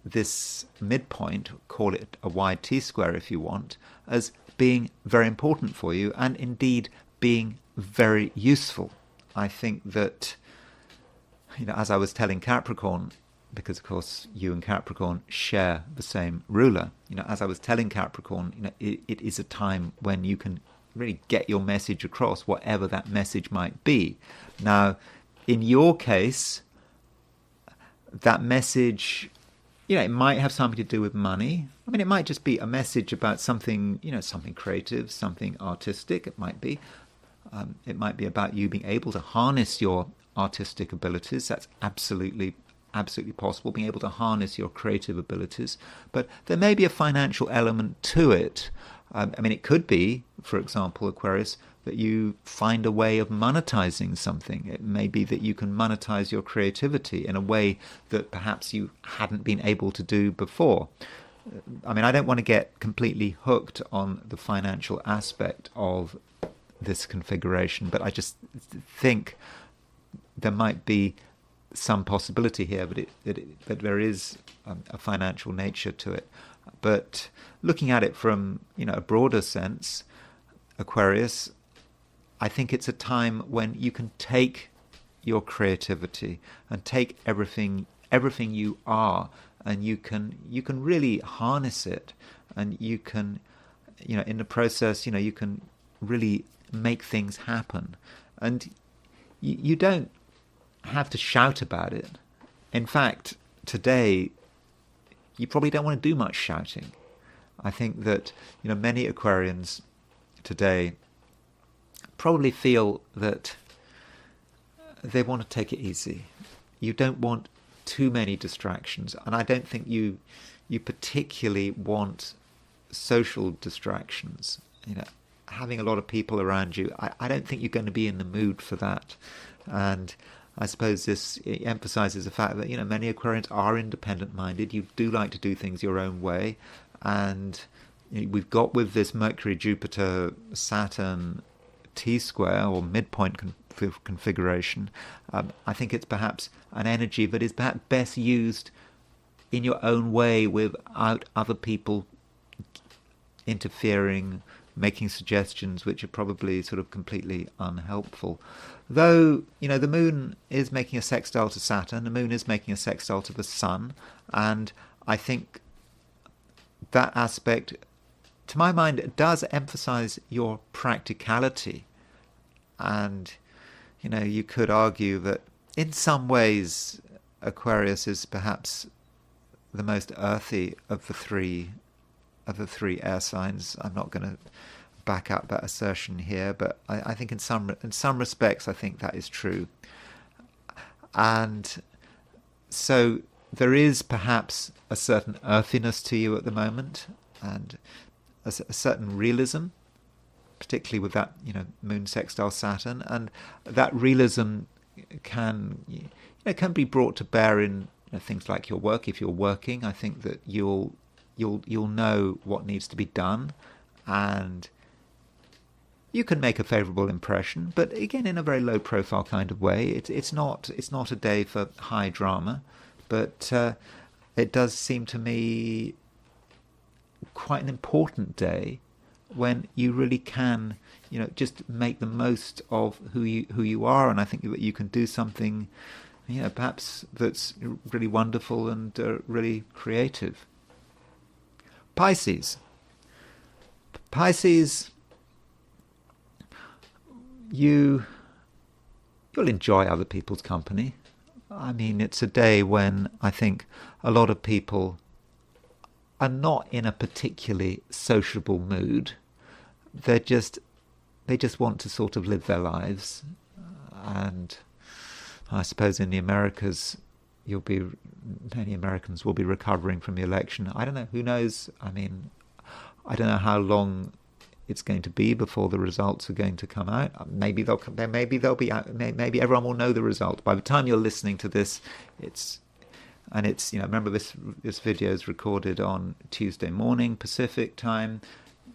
this midpoint, call it a wide T-square if you want, as being very important for you and indeed being very useful. I think that, as I was telling Capricorn, because of course you and Capricorn share the same ruler, as I was telling Capricorn, it is a time when you can really get your message across, whatever that message might be. Now, in your case, that message, it might have something to do with money. I mean, it might just be a message about something, something creative, something artistic. It might be about you being able to harness your artistic abilities. That's absolutely possible, being able to harness your creative abilities. But there may be a financial element to it. It could be, for example, Aquarius, that you find a way of monetizing something. It may be that you can monetize your creativity in a way that perhaps you hadn't been able to do before. I don't want to get completely hooked on the financial aspect of this configuration, but I just think there might be some possibility here that there is a financial nature to it. But looking at it from a broader sense, Aquarius, I think it's a time when you can take your creativity and take everything you are, and you can really harness it, and you can, in the process, you can really make things happen. And you don't have to shout about it. In fact, today, you probably don't want to do much shouting. I think that many Aquarians today probably feel that they want to take it easy. You don't want too many distractions, and I don't think you particularly want social distractions. Having a lot of people around you, I don't think you're going to be in the mood for that. And I suppose this emphasizes the fact that many Aquarians are independent-minded. You do like to do things your own way, and we've got with this Mercury, Jupiter, Saturn T-square or midpoint configuration. I think it's perhaps an energy that is perhaps best used in your own way without other people interfering, making suggestions which are probably sort of completely unhelpful. Though, the moon is making a sextile to Saturn, the moon is making a sextile to the sun, and I think that aspect, to my mind, it does emphasize your practicality. And, you could argue that in some ways Aquarius is perhaps the most earthy of the three air signs. I'm not going to back up that assertion here, but I think in some respects I think that is true. And so there is perhaps a certain earthiness to you at the moment, and a certain realism, particularly with that moon sextile Saturn, and that realism can be brought to bear in things like your work. If you're working, I think that you'll know what needs to be done, and you can make a favourable impression, but again in a very low profile kind of way. It's not a day for high drama, but it does seem to me quite an important day when you really can just make the most of who you are, and I think that you can do something perhaps that's really wonderful and really creative. Pisces, you'll enjoy other people's company. I mean, it's a day when I think a lot of people are not in a particularly sociable mood. They just want to sort of live their lives. And I suppose in the Americas, many Americans will be recovering from the election. I don't know. Who knows? I mean, I don't know how long it's going to be before the results are going to come out. Maybe they'll be out. Maybe everyone will know the result by the time you're listening to this. Remember this video is recorded on Tuesday morning Pacific time.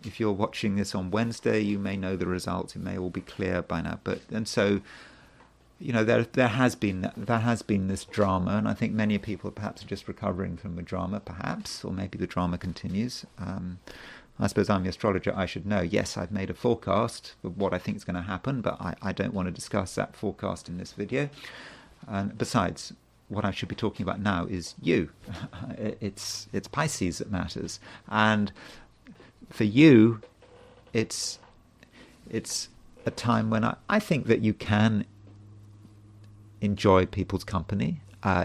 If you're watching this on Wednesday, you may know the results. It may all be clear by now. So there has been this drama, and I think many people perhaps are just recovering from the drama, perhaps, or maybe the drama continues. I suppose I'm the astrologer, I should know. Yes, I've made a forecast of what I think is going to happen, but I don't want to discuss that forecast in this video. And besides, what I should be talking about now is you. It's Pisces that matters. And for you, it's a time when I think that you can enjoy people's company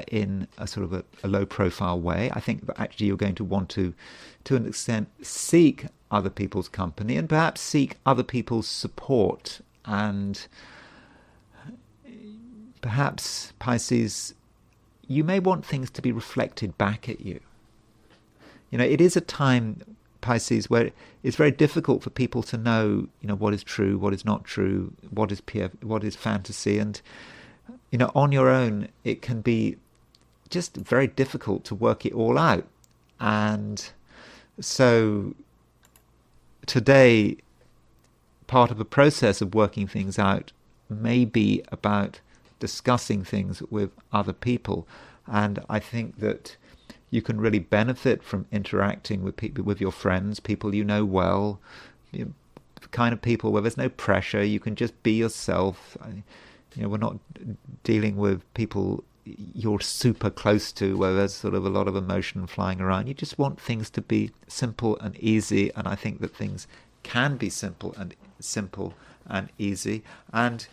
in a sort of a low-profile way. I think that actually you're going to want to an extent, seek other people's company and perhaps seek other people's support. And perhaps, Pisces, you may want things to be reflected back at you. It is a time, Pisces, where it's very difficult for people to know, what is true, what is not true, what is fantasy, and on your own, it can be just very difficult to work it all out. And so today, part of the process of working things out may be about discussing things with other people. And I think that you can really benefit from interacting with people, with your friends, people you know well, the kind of people where there's no pressure. You can just be yourself. We're not dealing with people you're super close to where there's sort of a lot of emotion flying around. You just want things to be simple and easy, and I think that things can be simple and easy. And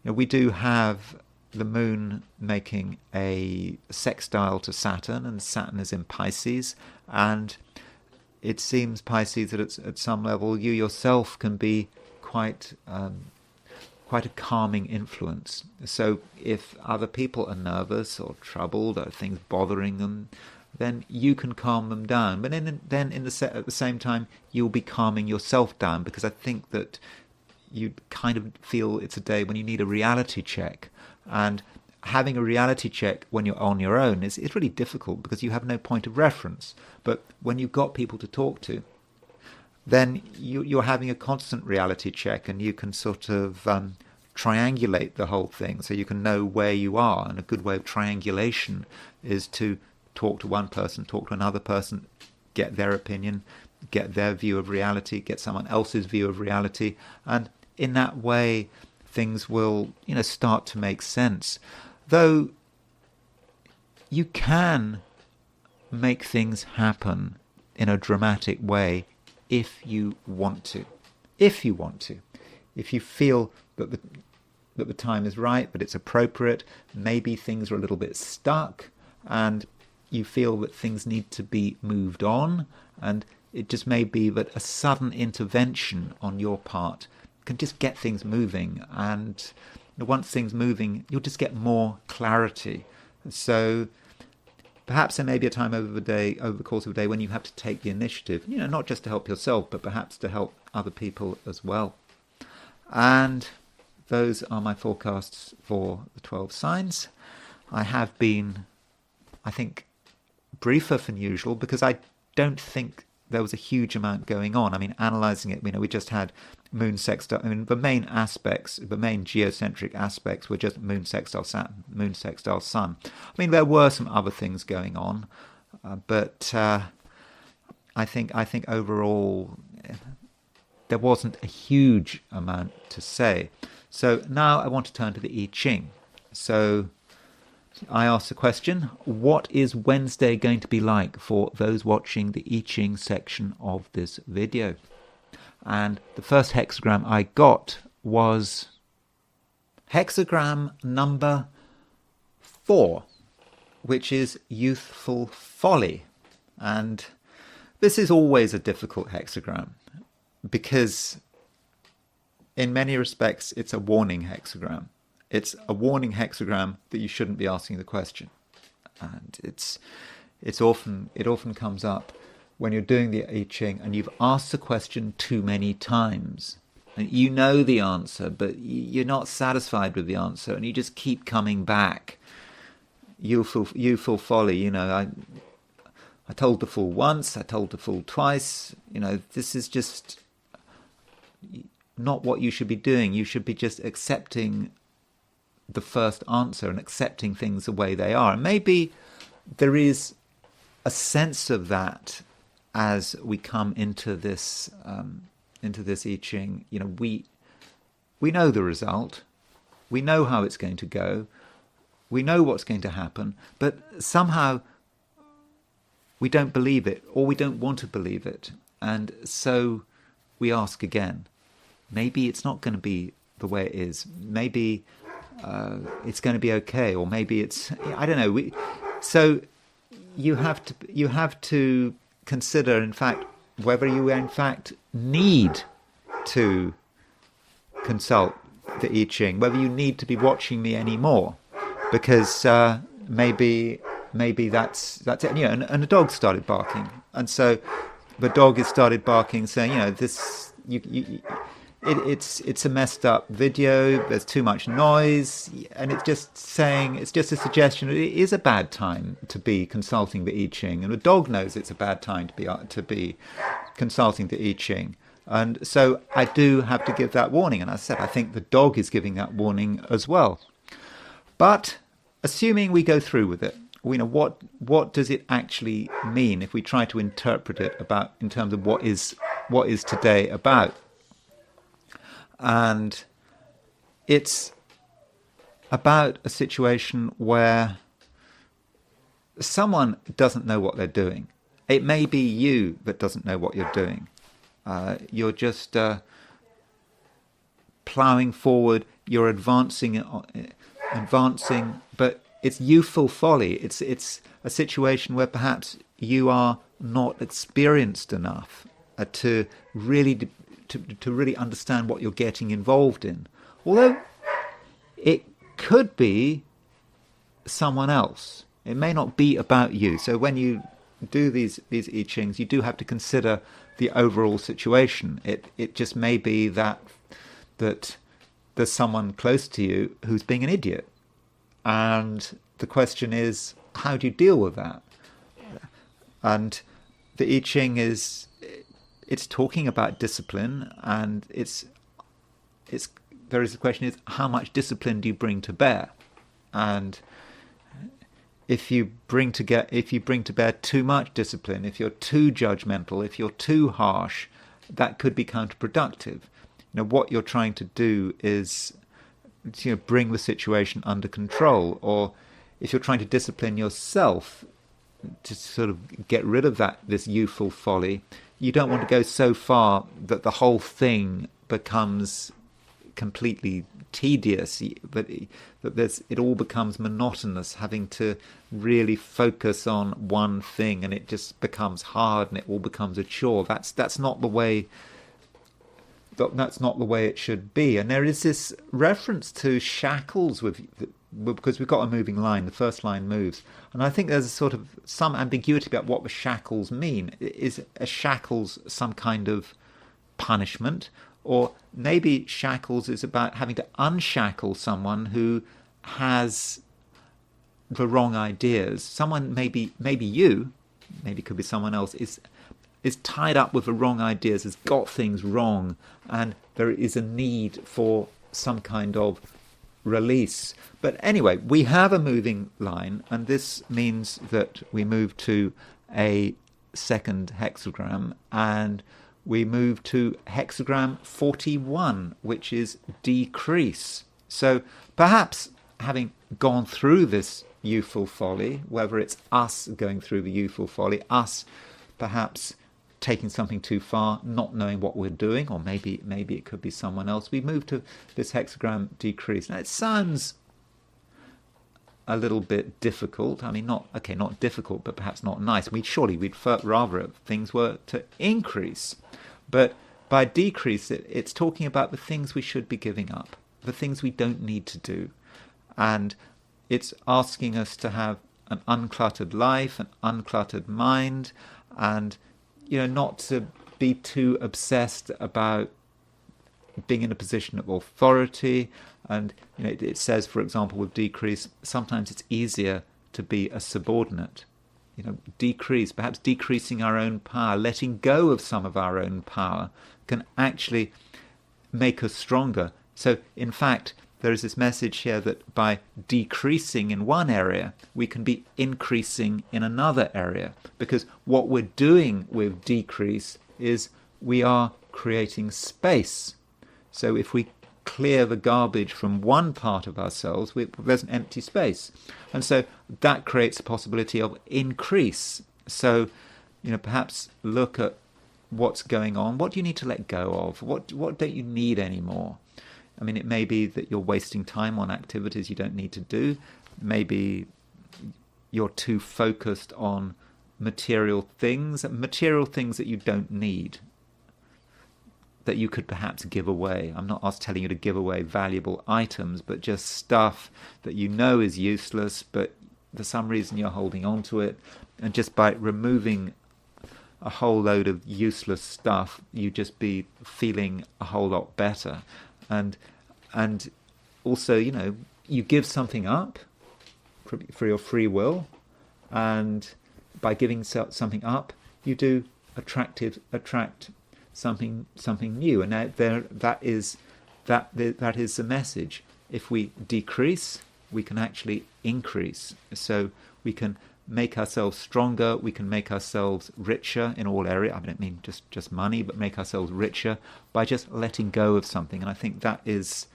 we do have the moon making a sextile to Saturn, and Saturn is in Pisces, and it seems, Pisces, that at some level you yourself can be quite a calming influence. So if other people are nervous or troubled or things bothering them, then you can calm them down. But then at the same time, you'll be calming yourself down, because I think that you kind of feel it's a day when you need a reality check. And having a reality check when you're on your own is really difficult, because you have no point of reference. But when you've got people to talk to, then you're having a constant reality check, and you can sort of triangulate the whole thing, so you can know where you are. And a good way of triangulation is to talk to one person, talk to another person, get their opinion, get their view of reality, get someone else's view of reality, and in that way things will, start to make sense. Though you can make things happen in a dramatic way if you want to. If you feel that the time is right, that it's appropriate, maybe things are a little bit stuck, and you feel that things need to be moved on, and it just may be that a sudden intervention on your part can just get things moving, and once things moving, you'll just get more clarity. So perhaps there may be a time over the course of the day, when you have to take the initiative, not just to help yourself, but perhaps to help other people as well. And those are my forecasts for the 12 signs. I have been, I think, briefer than usual, because I don't think there was a huge amount going on. I mean, analysing it, we just had moon sextile. I mean, the main aspects, the main geocentric aspects were just moon sextile Saturn, moon sextile Sun. I mean, there were some other things going on, but I think overall there wasn't a huge amount to say. So now I want to turn to the I Ching. So I asked the question, what is Wednesday going to be like for those watching the I Ching section of this video? And the first hexagram I got was hexagram number 4, which is youthful folly. And this is always a difficult hexagram, because in many respects it's a warning hexagram. It's a warning hexagram that you shouldn't be asking the question, and it often comes up when you're doing the I Ching and you've asked the question too many times, and you know the answer, but you're not satisfied with the answer, and you just keep coming back. Youthful folly. I told the fool once, I told the fool twice. This is just not what you should be doing. You should be just accepting the first answer and accepting things the way they are. And maybe there is a sense of that as we come into this I Ching. We know the result, we know how it's going to go, we know what's going to happen, but somehow we don't believe it, or we don't want to believe it, and so we ask again. Maybe it's not going to be the way it is. Maybe it's going to be okay, or maybe it's, I don't know. So you have to consider, in fact, whether you in fact need to consult the I Ching, whether you need to be watching me anymore, because maybe that's it. And the dog started barking, and so the dog has started barking, saying, this it's a messed up video, there's too much noise, and it's just a suggestion that it is a bad time to be consulting the I Ching, and the dog knows it's a bad time to be consulting the I Ching. And so I do have to give that warning, and I said I think the dog is giving that warning as well. But assuming we go through with it, what does it actually mean if we try to interpret it in terms of what is today about? And it's about a situation where someone doesn't know what they're doing. It may be you that doesn't know what you're doing. You're just ploughing forward. You're advancing advancing, but it's youthful folly. It's a situation where perhaps you are not experienced enough to really to really understand what you're getting involved in. Although it could be someone else. It may not be about you. So when you do these I Chings, you do have to consider the overall situation. It just may be that there's someone close to you who's being an idiot. And the question is, how do you deal with that? And the I Ching it's talking about discipline, and there is the question is, how much discipline do you bring to bear? And if you bring to bear too much discipline, if you're too judgmental, if you're too harsh, that could be counterproductive. What you're trying to do is bring the situation under control. Or if you're trying to discipline yourself to sort of get rid of this youthful folly, you don't want to go so far that the whole thing becomes completely tedious, but it all becomes monotonous, having to really focus on one thing, and it just becomes hard and it all becomes a chore. That's not the way it should be. And there is this reference to shackles because we've got a moving line. The first line moves, and I think there's a sort of some ambiguity about what the shackles mean. Is a shackles some kind of punishment? Or maybe shackles is about having to unshackle someone who has the wrong ideas. Someone, maybe you, maybe it could be someone else, is tied up with the wrong ideas, has got things wrong, and there is a need for some kind of release. But anyway, we have a moving line, and this means that we move to a second hexagram, and we move to hexagram 41, which is decrease. So perhaps having gone through this youthful folly, whether it's us going through the youthful folly, us perhaps taking something too far, not knowing what we're doing, or maybe it could be someone else, we move to this hexagram decrease. Now it sounds a little bit difficult. I mean, not difficult, but perhaps not nice. We'd rather if things were to increase. But by decrease, it's talking about the things we should be giving up, the things we don't need to do. And it's asking us to have an uncluttered life, an uncluttered mind, and not to be too obsessed about being in a position of authority. And it says, for example, with decrease, sometimes it's easier to be a subordinate. Perhaps decreasing our own power, letting go of some of our own power, can actually make us stronger. So, in fact, there is this message here that by decreasing in one area, we can be increasing in another area. Because what we're doing with decrease is we are creating space. So if we clear the garbage from one part of ourselves, there's an empty space. And so that creates a possibility of increase. So, perhaps look at what's going on. What do you need to let go of? What don't you need anymore? I mean, it may be that you're wasting time on activities you don't need to do. Maybe you're too focused on material things that you don't need, that you could perhaps give away. I'm not telling you to give away valuable items, but just stuff that is useless, but for some reason you're holding on to it. And just by removing a whole load of useless stuff, you just be feeling a whole lot better. And also, you give something up for your free will, and by giving something up, you do attract something new. And now that is the message. If we decrease, we can actually increase. So we can make ourselves stronger, we can make ourselves richer in all areas. I don't mean just money, but make ourselves richer by just letting go of something. And I think that is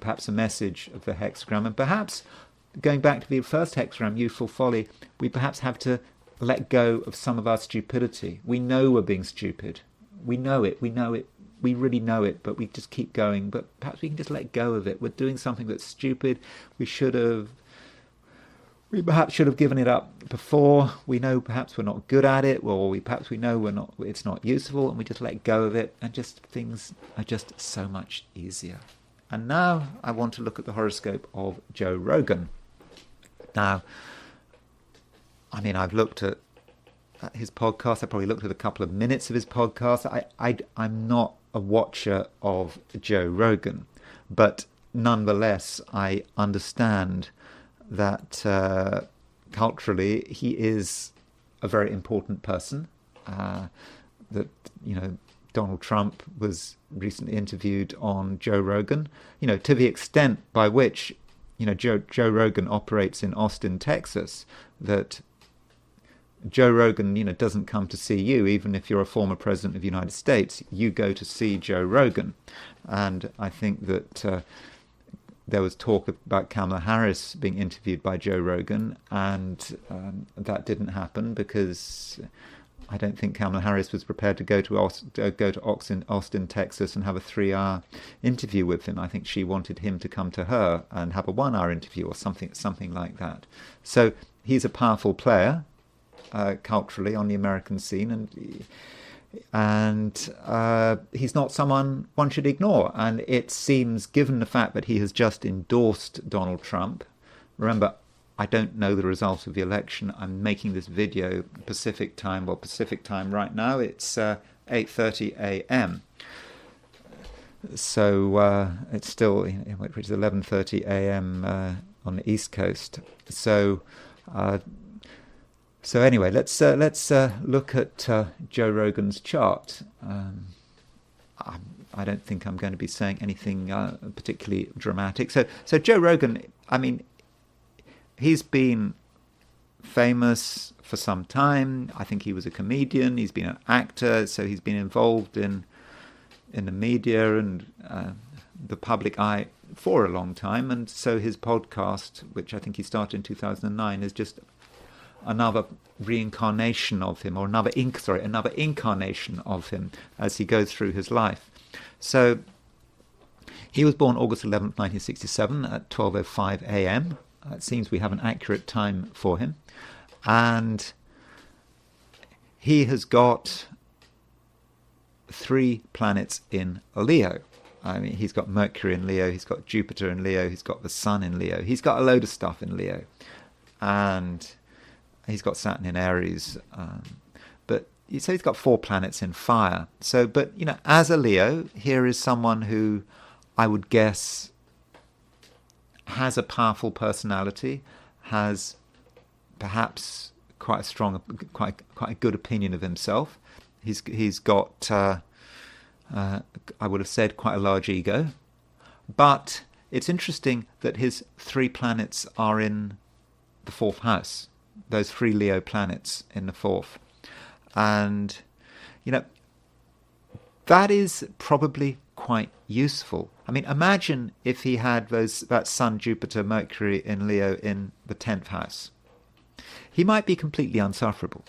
perhaps a message of the hexagram. And perhaps, going back to the first hexagram, youthful folly, we perhaps have to let go of some of our stupidity. We know we're being stupid. We know it. we really know it, but we just keep going. But perhaps we can just let go of it. We're doing something that's stupid. We perhaps should have given it up before. We know perhaps we're not good at it, or perhaps we know it's not useful, and we just let go of it, and just things are just so much easier. And now I want to look at the horoscope of Joe Rogan. Now, I mean, I've looked at his podcast. I probably looked at a couple of minutes of his podcast. I'm not a watcher of Joe Rogan, but nonetheless, I understand that culturally he is a very important person. That, you know, Donald Trump was recently interviewed on Joe Rogan. You know, to the extent by which, you know, Joe Rogan operates in Austin, Texas, that Joe Rogan, you know, doesn't come to see you, even if you're a former president of the United States. You go to see Joe Rogan. And I think that there was talk about Kamala Harris being interviewed by Joe Rogan, and that didn't happen because I don't think Kamala Harris was prepared to go to Austin, Texas, and have a 3-hour interview with him. I think she wanted him to come to her and have a 1-hour interview or something like that. So he's a powerful player culturally on the American scene, and he's not someone one should ignore. And it seems, given the fact that he has just endorsed Donald Trump, remember, I don't know the result of the election. I'm making this video Pacific time. Well, Pacific time right now, it's 8:30 a.m. So it's still, which is 11:30 a.m. On the East Coast. So anyway, let's look at Joe Rogan's chart. I don't think I'm going to be saying anything particularly dramatic. So Joe Rogan, I mean, he's been famous for some time. I think he was a comedian. He's been an actor, so he's been involved in the media and the public eye for a long time. And so his podcast, which I think he started in 2009, is just another reincarnation of him, or another incarnation of him as he goes through his life. So he was born August 11th, 1967 at 12:05 a.m. It seems we have an accurate time for him. And he has got 3 planets in Leo. I mean, he's got Mercury in Leo, he's got Jupiter in Leo, he's got the Sun in Leo. He's got a load of stuff in Leo. And he's got Saturn in Aries. So he's got 4 planets in fire. So, but, you know, as a Leo, here is someone who I would guess has a powerful personality, has perhaps quite a strong, quite a good opinion of himself. He's got, I would have said, quite a large ego. But it's interesting that his 3 planets are in the 4th house. Those 3 Leo planets in the 4th. And, you know, that is probably quite useful. I mean, imagine if he had that Sun, Jupiter, Mercury in Leo in the 10th house. He might be completely insufferable.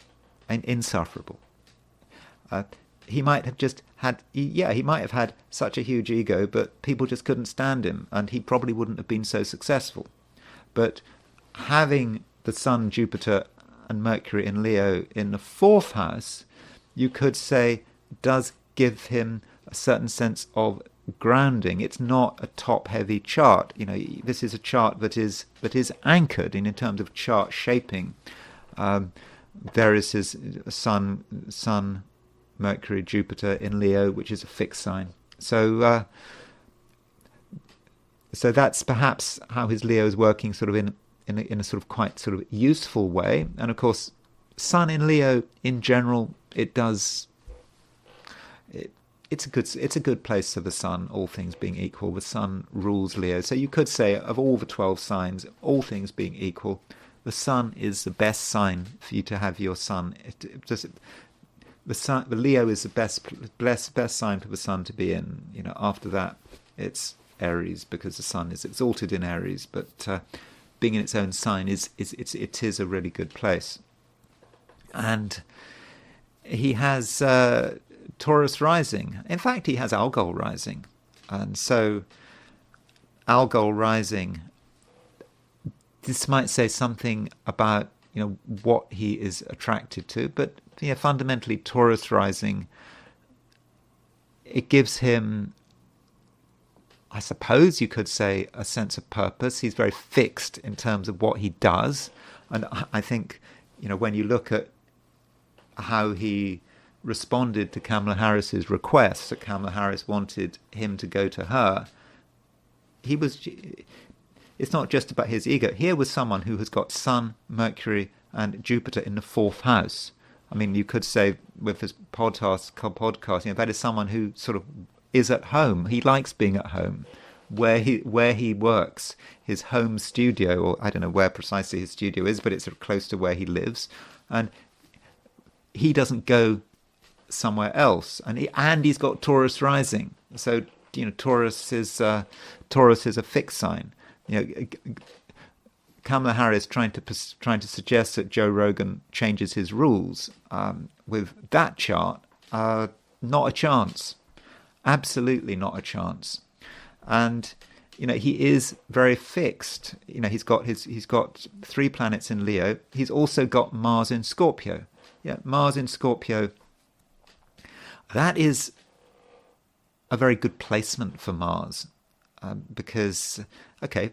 He might have just had, he might have had such a huge ego, but people just couldn't stand him, and he probably wouldn't have been so successful. But having the Sun, Jupiter, and Mercury in Leo in the 4th house, you could say, does give him a certain sense of grounding. It's not a top-heavy chart. You know, this is a chart that is anchored in terms of chart shaping. There is his Sun, Mercury, Jupiter in Leo, which is a fixed sign. So that's perhaps how his Leo is working, sort of in a sort of quite sort of useful way. And of course, Sun in Leo in general, it's a good place for the Sun, all things being equal. The Sun rules Leo. So you could say, of all the 12 signs, all things being equal, the Sun is the best sign for you to have your Sun. The Leo is the best sign for the Sun to be in. You know, after that, it's Aries, because the Sun is exalted in Aries. But being in its own sign it is a really good place. And he has Taurus rising. In fact, he has Algol rising. And so Algol rising, this might say something about, what he is attracted to, but fundamentally Taurus rising, it gives him, I suppose you could say, a sense of purpose. He's very fixed in terms of what he does. And I think, when you look at how he responded to Kamala Harris's request, that Kamala Harris wanted him to go to her, it's not just about his ego. Here was someone who has got Sun, Mercury, and Jupiter in the 4th house. I mean, you could say with his podcast, that is someone who sort of is at home. He likes being at home, where he works, his home studio, or I don't know where precisely his studio is, but it's sort of close to where he lives, and he doesn't go somewhere else. And he's got Taurus rising, so Taurus is a fixed sign. Kamala Harris trying to suggest that Joe Rogan changes his rules with that chart, not a chance, absolutely not a chance. And he is very fixed. He's got 3 planets in Leo. He's also got Mars in Scorpio. Mars in Scorpio. That is a very good placement for Mars. Because,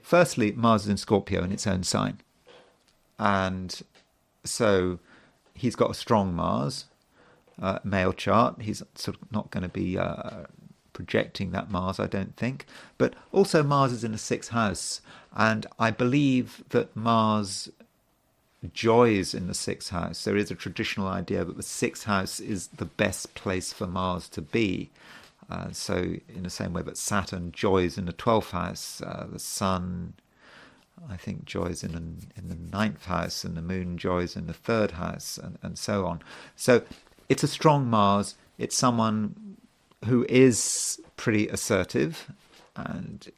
firstly, Mars is in Scorpio in its own sign. And so he's got a strong Mars, male chart. He's sort of not going to be projecting that Mars, I don't think. But also Mars is in the 6th house. And I believe that Mars joys in the 6th house. There is a traditional idea that the 6th house is the best place for Mars to be. So in the same way that Saturn joys in the 12th house, the Sun, I think, joys in the 9th house, and the Moon joys in the 3rd house, and so on. So it's a strong Mars. It's someone who is pretty assertive, and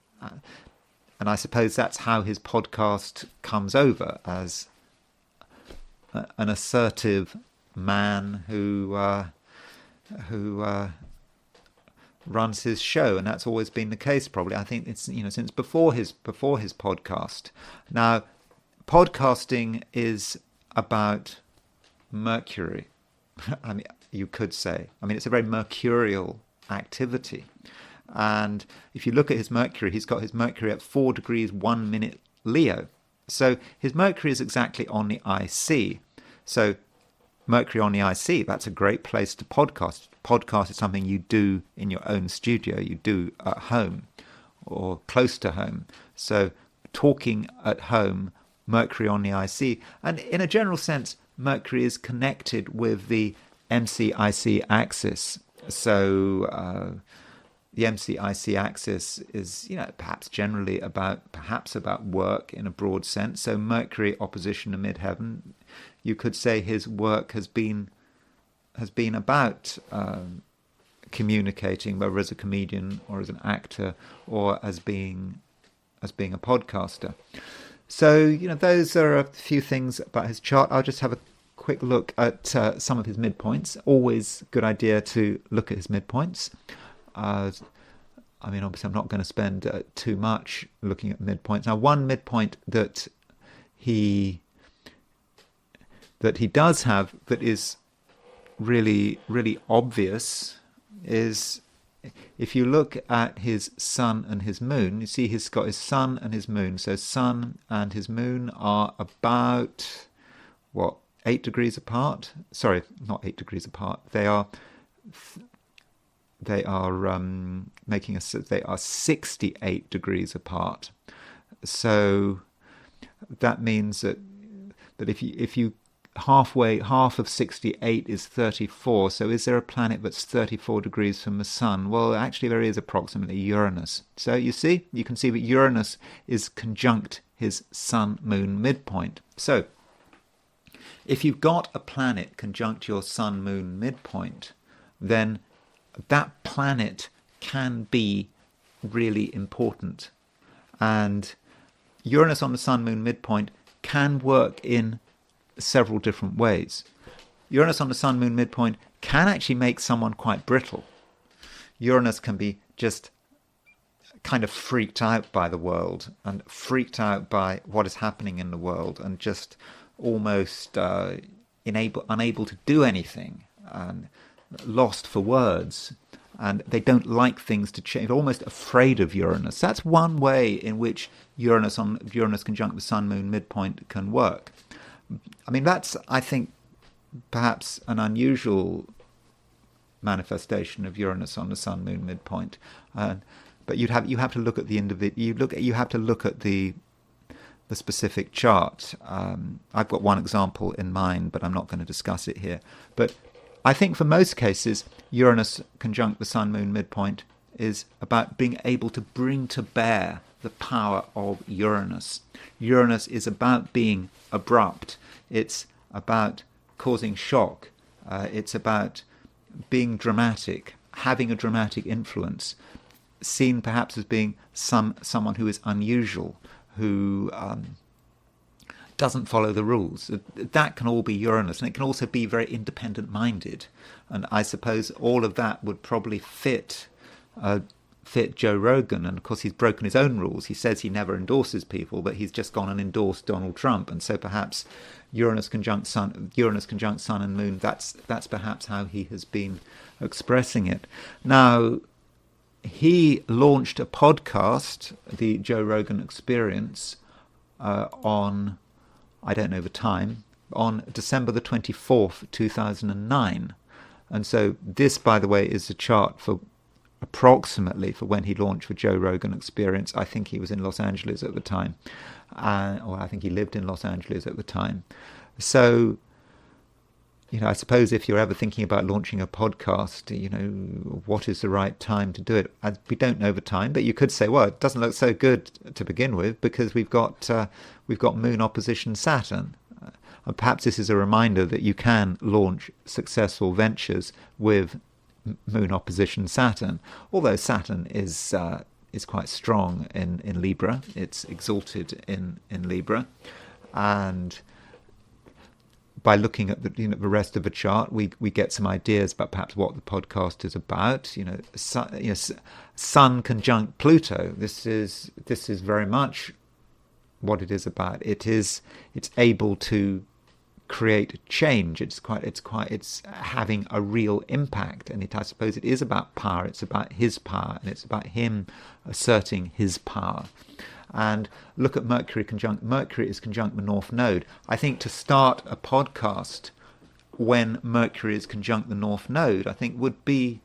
I suppose that's how his podcast comes over, as an assertive man who runs his show, and that's always been the case. Probably, I think it's since before his podcast. Now, podcasting is about Mercury. I mean, you could say. I mean, it's a very mercurial activity, and if you look at his Mercury, he's got his Mercury at 4 degrees 1 minute Leo. So his Mercury is exactly on the IC. So Mercury on the IC, that's a great place to podcast. Podcast is something you do in your own studio, you do at home or close to home. So talking at home, Mercury on the IC. And in a general sense, Mercury is connected with the MC-IC axis. So the MC-IC axis is, perhaps generally about work in a broad sense. So Mercury opposition to midheaven, you could say his work has been about communicating, whether as a comedian or as an actor or as being a podcaster. So those are a few things about his chart. I'll just have a quick look at some of his midpoints. Always good idea to look at his midpoints. I mean, obviously, I'm not going to spend too much looking at midpoints. Now, one midpoint that he does have that is really, really obvious is if you look at his sun and his moon, you see he's got his sun and his moon. So sun and his moon are about, 8 degrees apart? Sorry, not 8 degrees apart. They are they are 68 degrees apart. So that means that if you half of 68 is 34. So is there a planet that's 34 degrees from the sun? Well, actually there is approximately Uranus. So you can see that Uranus is conjunct his sun-moon midpoint. So if you've got a planet conjunct your sun-moon midpoint, then that planet can be really important. And Uranus on the sun-moon midpoint can work in several different ways. Uranus on the sun-moon midpoint can actually make someone quite brittle. Uranus can be just kind of freaked out by the world and freaked out by what is happening in the world and just almost unable to do anything and lost for words. And they don't like things to change, almost afraid of Uranus. That's one way in which Uranus conjunct the Sun Moon midpoint can work. I mean, that's, I think, perhaps an unusual manifestation of Uranus on the Sun Moon midpoint. But you have to look at the individual. You have to look at the specific chart. I've got one example in mind, but I'm not going to discuss it here. But I think for most cases, Uranus conjunct the Sun Moon midpoint is about being able to bring to bear the power of Uranus. Uranus is about being abrupt. It's about causing shock. It's about being dramatic, having a dramatic influence, seen perhaps as being someone who is unusual, who doesn't follow the rules. That can all be Uranus, and it can also be very independent-minded. And I suppose all of that would probably fit Joe Rogan. And of course, he's broken his own rules. He says he never endorses people, but he's just gone and endorsed Donald Trump. And so perhaps Uranus conjunct Sun and Moon. That's perhaps how he has been expressing it. Now, he launched a podcast, the Joe Rogan Experience, on, I don't know the time, on December the 24th, 2009. And so this, by the way, is a chart for approximately for when he launched the Joe Rogan Experience. I think he was in Los Angeles at the time, or I think he lived in Los Angeles at the time. So, I suppose if you're ever thinking about launching a podcast, what is the right time to do it? We don't know the time, but you could say, well, it doesn't look so good to begin with because we've got Moon opposition Saturn. And perhaps this is a reminder that you can launch successful ventures with Moon opposition Saturn. Although Saturn is quite strong in Libra, it's exalted in Libra, and by looking at the rest of the chart, we get some ideas about perhaps what the podcast is about. Sun conjunct Pluto. This is very much what it is about. It's able to create change. It's having a real impact, and I suppose it is about power. It's about his power, and it's about him asserting his power. And look at Mercury is conjunct the North Node. I think to start a podcast when Mercury is conjunct the North Node, I think would be,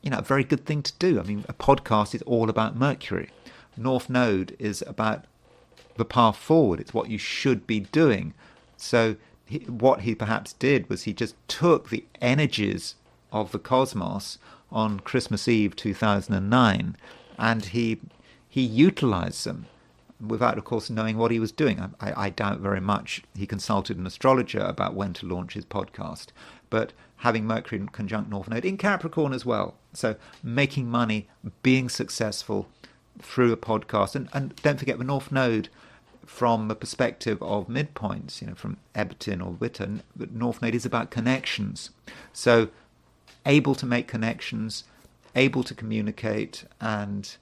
a very good thing to do. I mean, a podcast is all about Mercury. North Node is about the path forward. It's what you should be doing. So what he perhaps did was he just took the energies of the cosmos on Christmas Eve 2009, and he utilized them without, of course, knowing what he was doing. I doubt very much he consulted an astrologer about when to launch his podcast. But having Mercury conjunct North Node in Capricorn as well. So making money, being successful through a podcast. And don't forget the North Node from the perspective of midpoints, from Eberton or Witter. The North Node is about connections. So able to make connections, able to communicate, and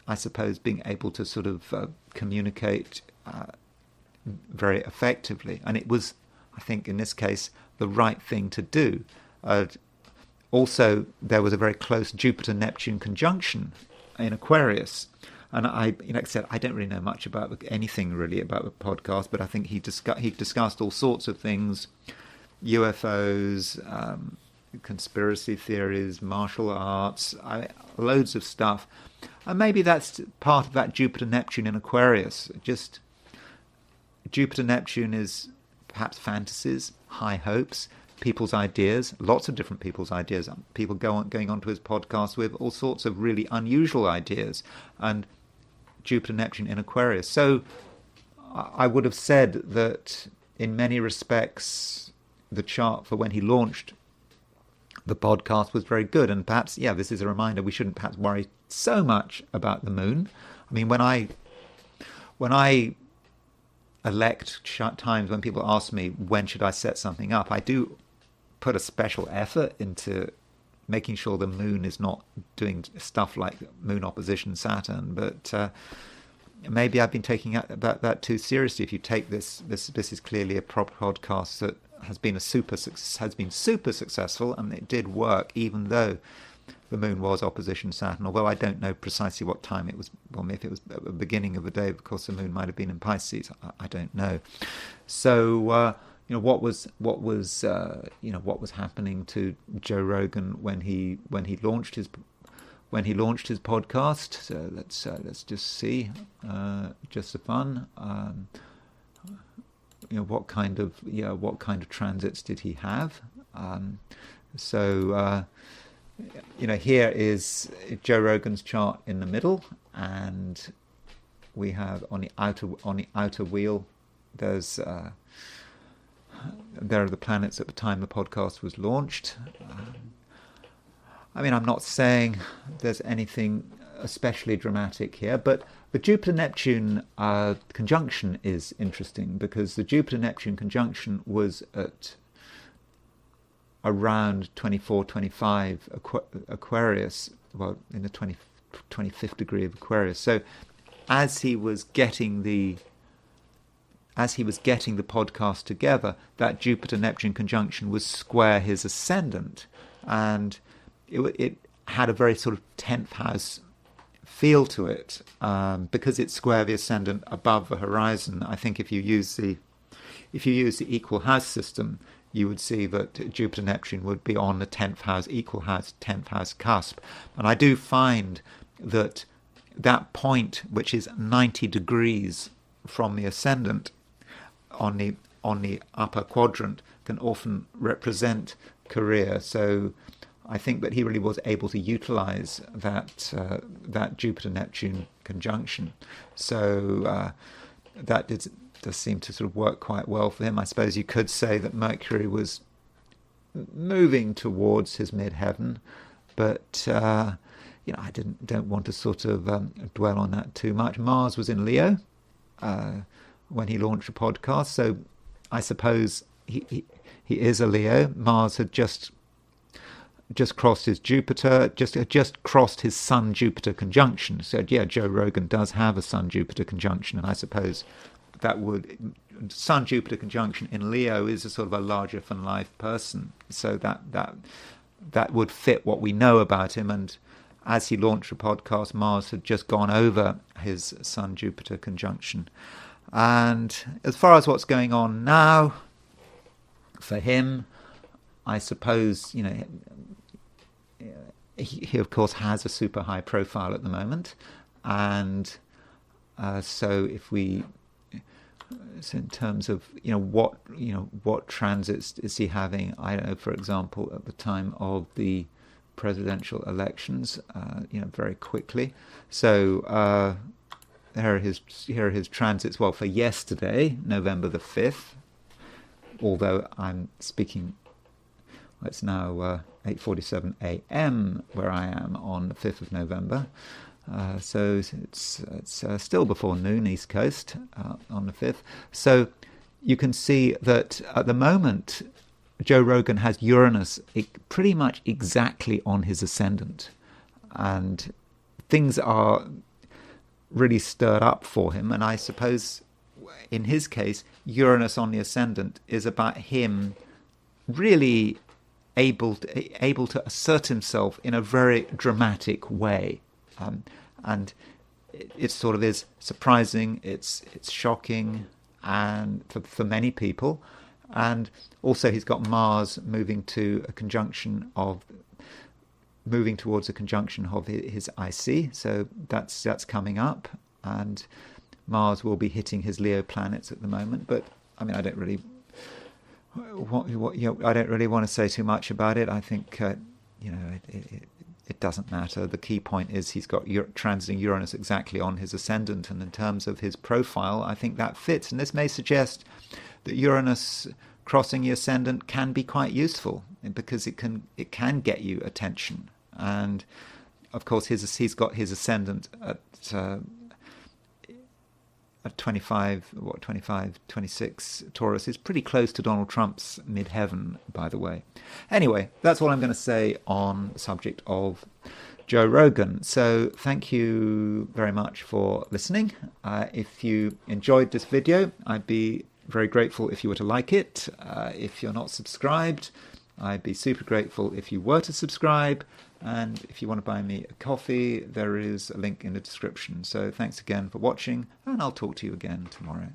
I suppose being able to sort of communicate very effectively. And it was, I think, in this case, the right thing to do. Also, there was a very close Jupiter-Neptune conjunction in Aquarius. And like I said, I don't really know much about anything really about the podcast, but I think he discussed all sorts of things, UFOs, conspiracy theories, martial arts, loads of stuff. And maybe that's part of that Jupiter-Neptune in Aquarius. Just Jupiter-Neptune is perhaps fantasies, high hopes, people's ideas, lots of different people's ideas. People going onto his podcast with all sorts of really unusual ideas. And Jupiter-Neptune in Aquarius. So I would have said that in many respects, the chart for when he launched the podcast was very good. And perhaps, this is a reminder we shouldn't perhaps worry so much about the moon. I mean, when I elect times when people ask me when should I set something up, I do put a special effort into making sure the moon is not doing stuff like moon opposition Saturn, but maybe I've been taking that too seriously. If you take this is clearly a proper podcast that has been super successful, and it did work even though the moon was opposition Saturn. Although I don't know precisely what time it was. Well, if it was at the beginning of the day, of course the moon might have been in Pisces. I don't know. So what was happening to Joe Rogan when he launched his podcast. So let's just see, just for fun. What kind of transits did he have? Here is Joe Rogan's chart in the middle, and we have on the outer wheel. There are the planets at the time the podcast was launched. I'm not saying there's anything especially dramatic here, but the Jupiter-Neptune conjunction is interesting, because the Jupiter-Neptune conjunction was at around 24, 25 Aquarius, well, in the 25th degree of Aquarius. So as he was getting the podcast together, that Jupiter-Neptune conjunction was square his ascendant, and it had a very sort of 10th house feel to it, because it's square the ascendant above the horizon. I think if you use the equal house system, you would see that Jupiter-Neptune would be on the 10th house, equal house, 10th house cusp. And I do find that point, which is 90 degrees from the ascendant on the upper quadrant, can often represent career. So I think that he really was able to utilize that Jupiter-Neptune conjunction. So that does seem to sort of work quite well for him. I suppose you could say that Mercury was moving towards his midheaven, but I don't want to sort of dwell on that too much. Mars was in Leo when he launched a podcast, so I suppose he is a Leo. Mars had just crossed his Jupiter, just crossed his Sun-Jupiter conjunction. So yeah, Joe Rogan does have a Sun-Jupiter conjunction, and I suppose that Sun-Jupiter conjunction in Leo is a sort of a larger-than-life person. So that would fit what we know about him. And as he launched a podcast, Mars had just gone over his Sun-Jupiter conjunction. And as far as what's going on now for him, I suppose, he of course has a super high profile at the moment, and so in terms of what transits is he having? I don't know, for example, at the time of the presidential elections, very quickly. So here are his transits. Well, for yesterday, November the 5th, although I'm speaking. It's now 8:47 a.m. where I am on the 5th of November. So it's still before noon East Coast on the 5th. So you can see that at the moment, Joe Rogan has Uranus pretty much exactly on his ascendant. And things are really stirred up for him. And I suppose in his case, Uranus on the ascendant is about him really able to assert himself in a very dramatic way, and it sort of is surprising. It's shocking, and for many people, and also he's got Mars moving towards a conjunction of his IC. So that's coming up, and Mars will be hitting his Leo planets at the moment. But I don't really want to say too much about it. I think it doesn't matter. The key point is he's got transiting Uranus exactly on his ascendant, and in terms of his profile, I think that fits. And this may suggest that Uranus crossing the ascendant can be quite useful, because it can get you attention. And of course, he's got his ascendant at 25, 26 Taurus is pretty close to Donald Trump's midheaven, by the way. Anyway, that's all I'm going to say on the subject of Joe Rogan. So thank you very much for listening. If you enjoyed this video, I'd be very grateful if you were to like it. If you're not subscribed, I'd be super grateful if you were to subscribe. And if you want to buy me a coffee, there is a link in the description. So thanks again for watching, and I'll talk to you again tomorrow.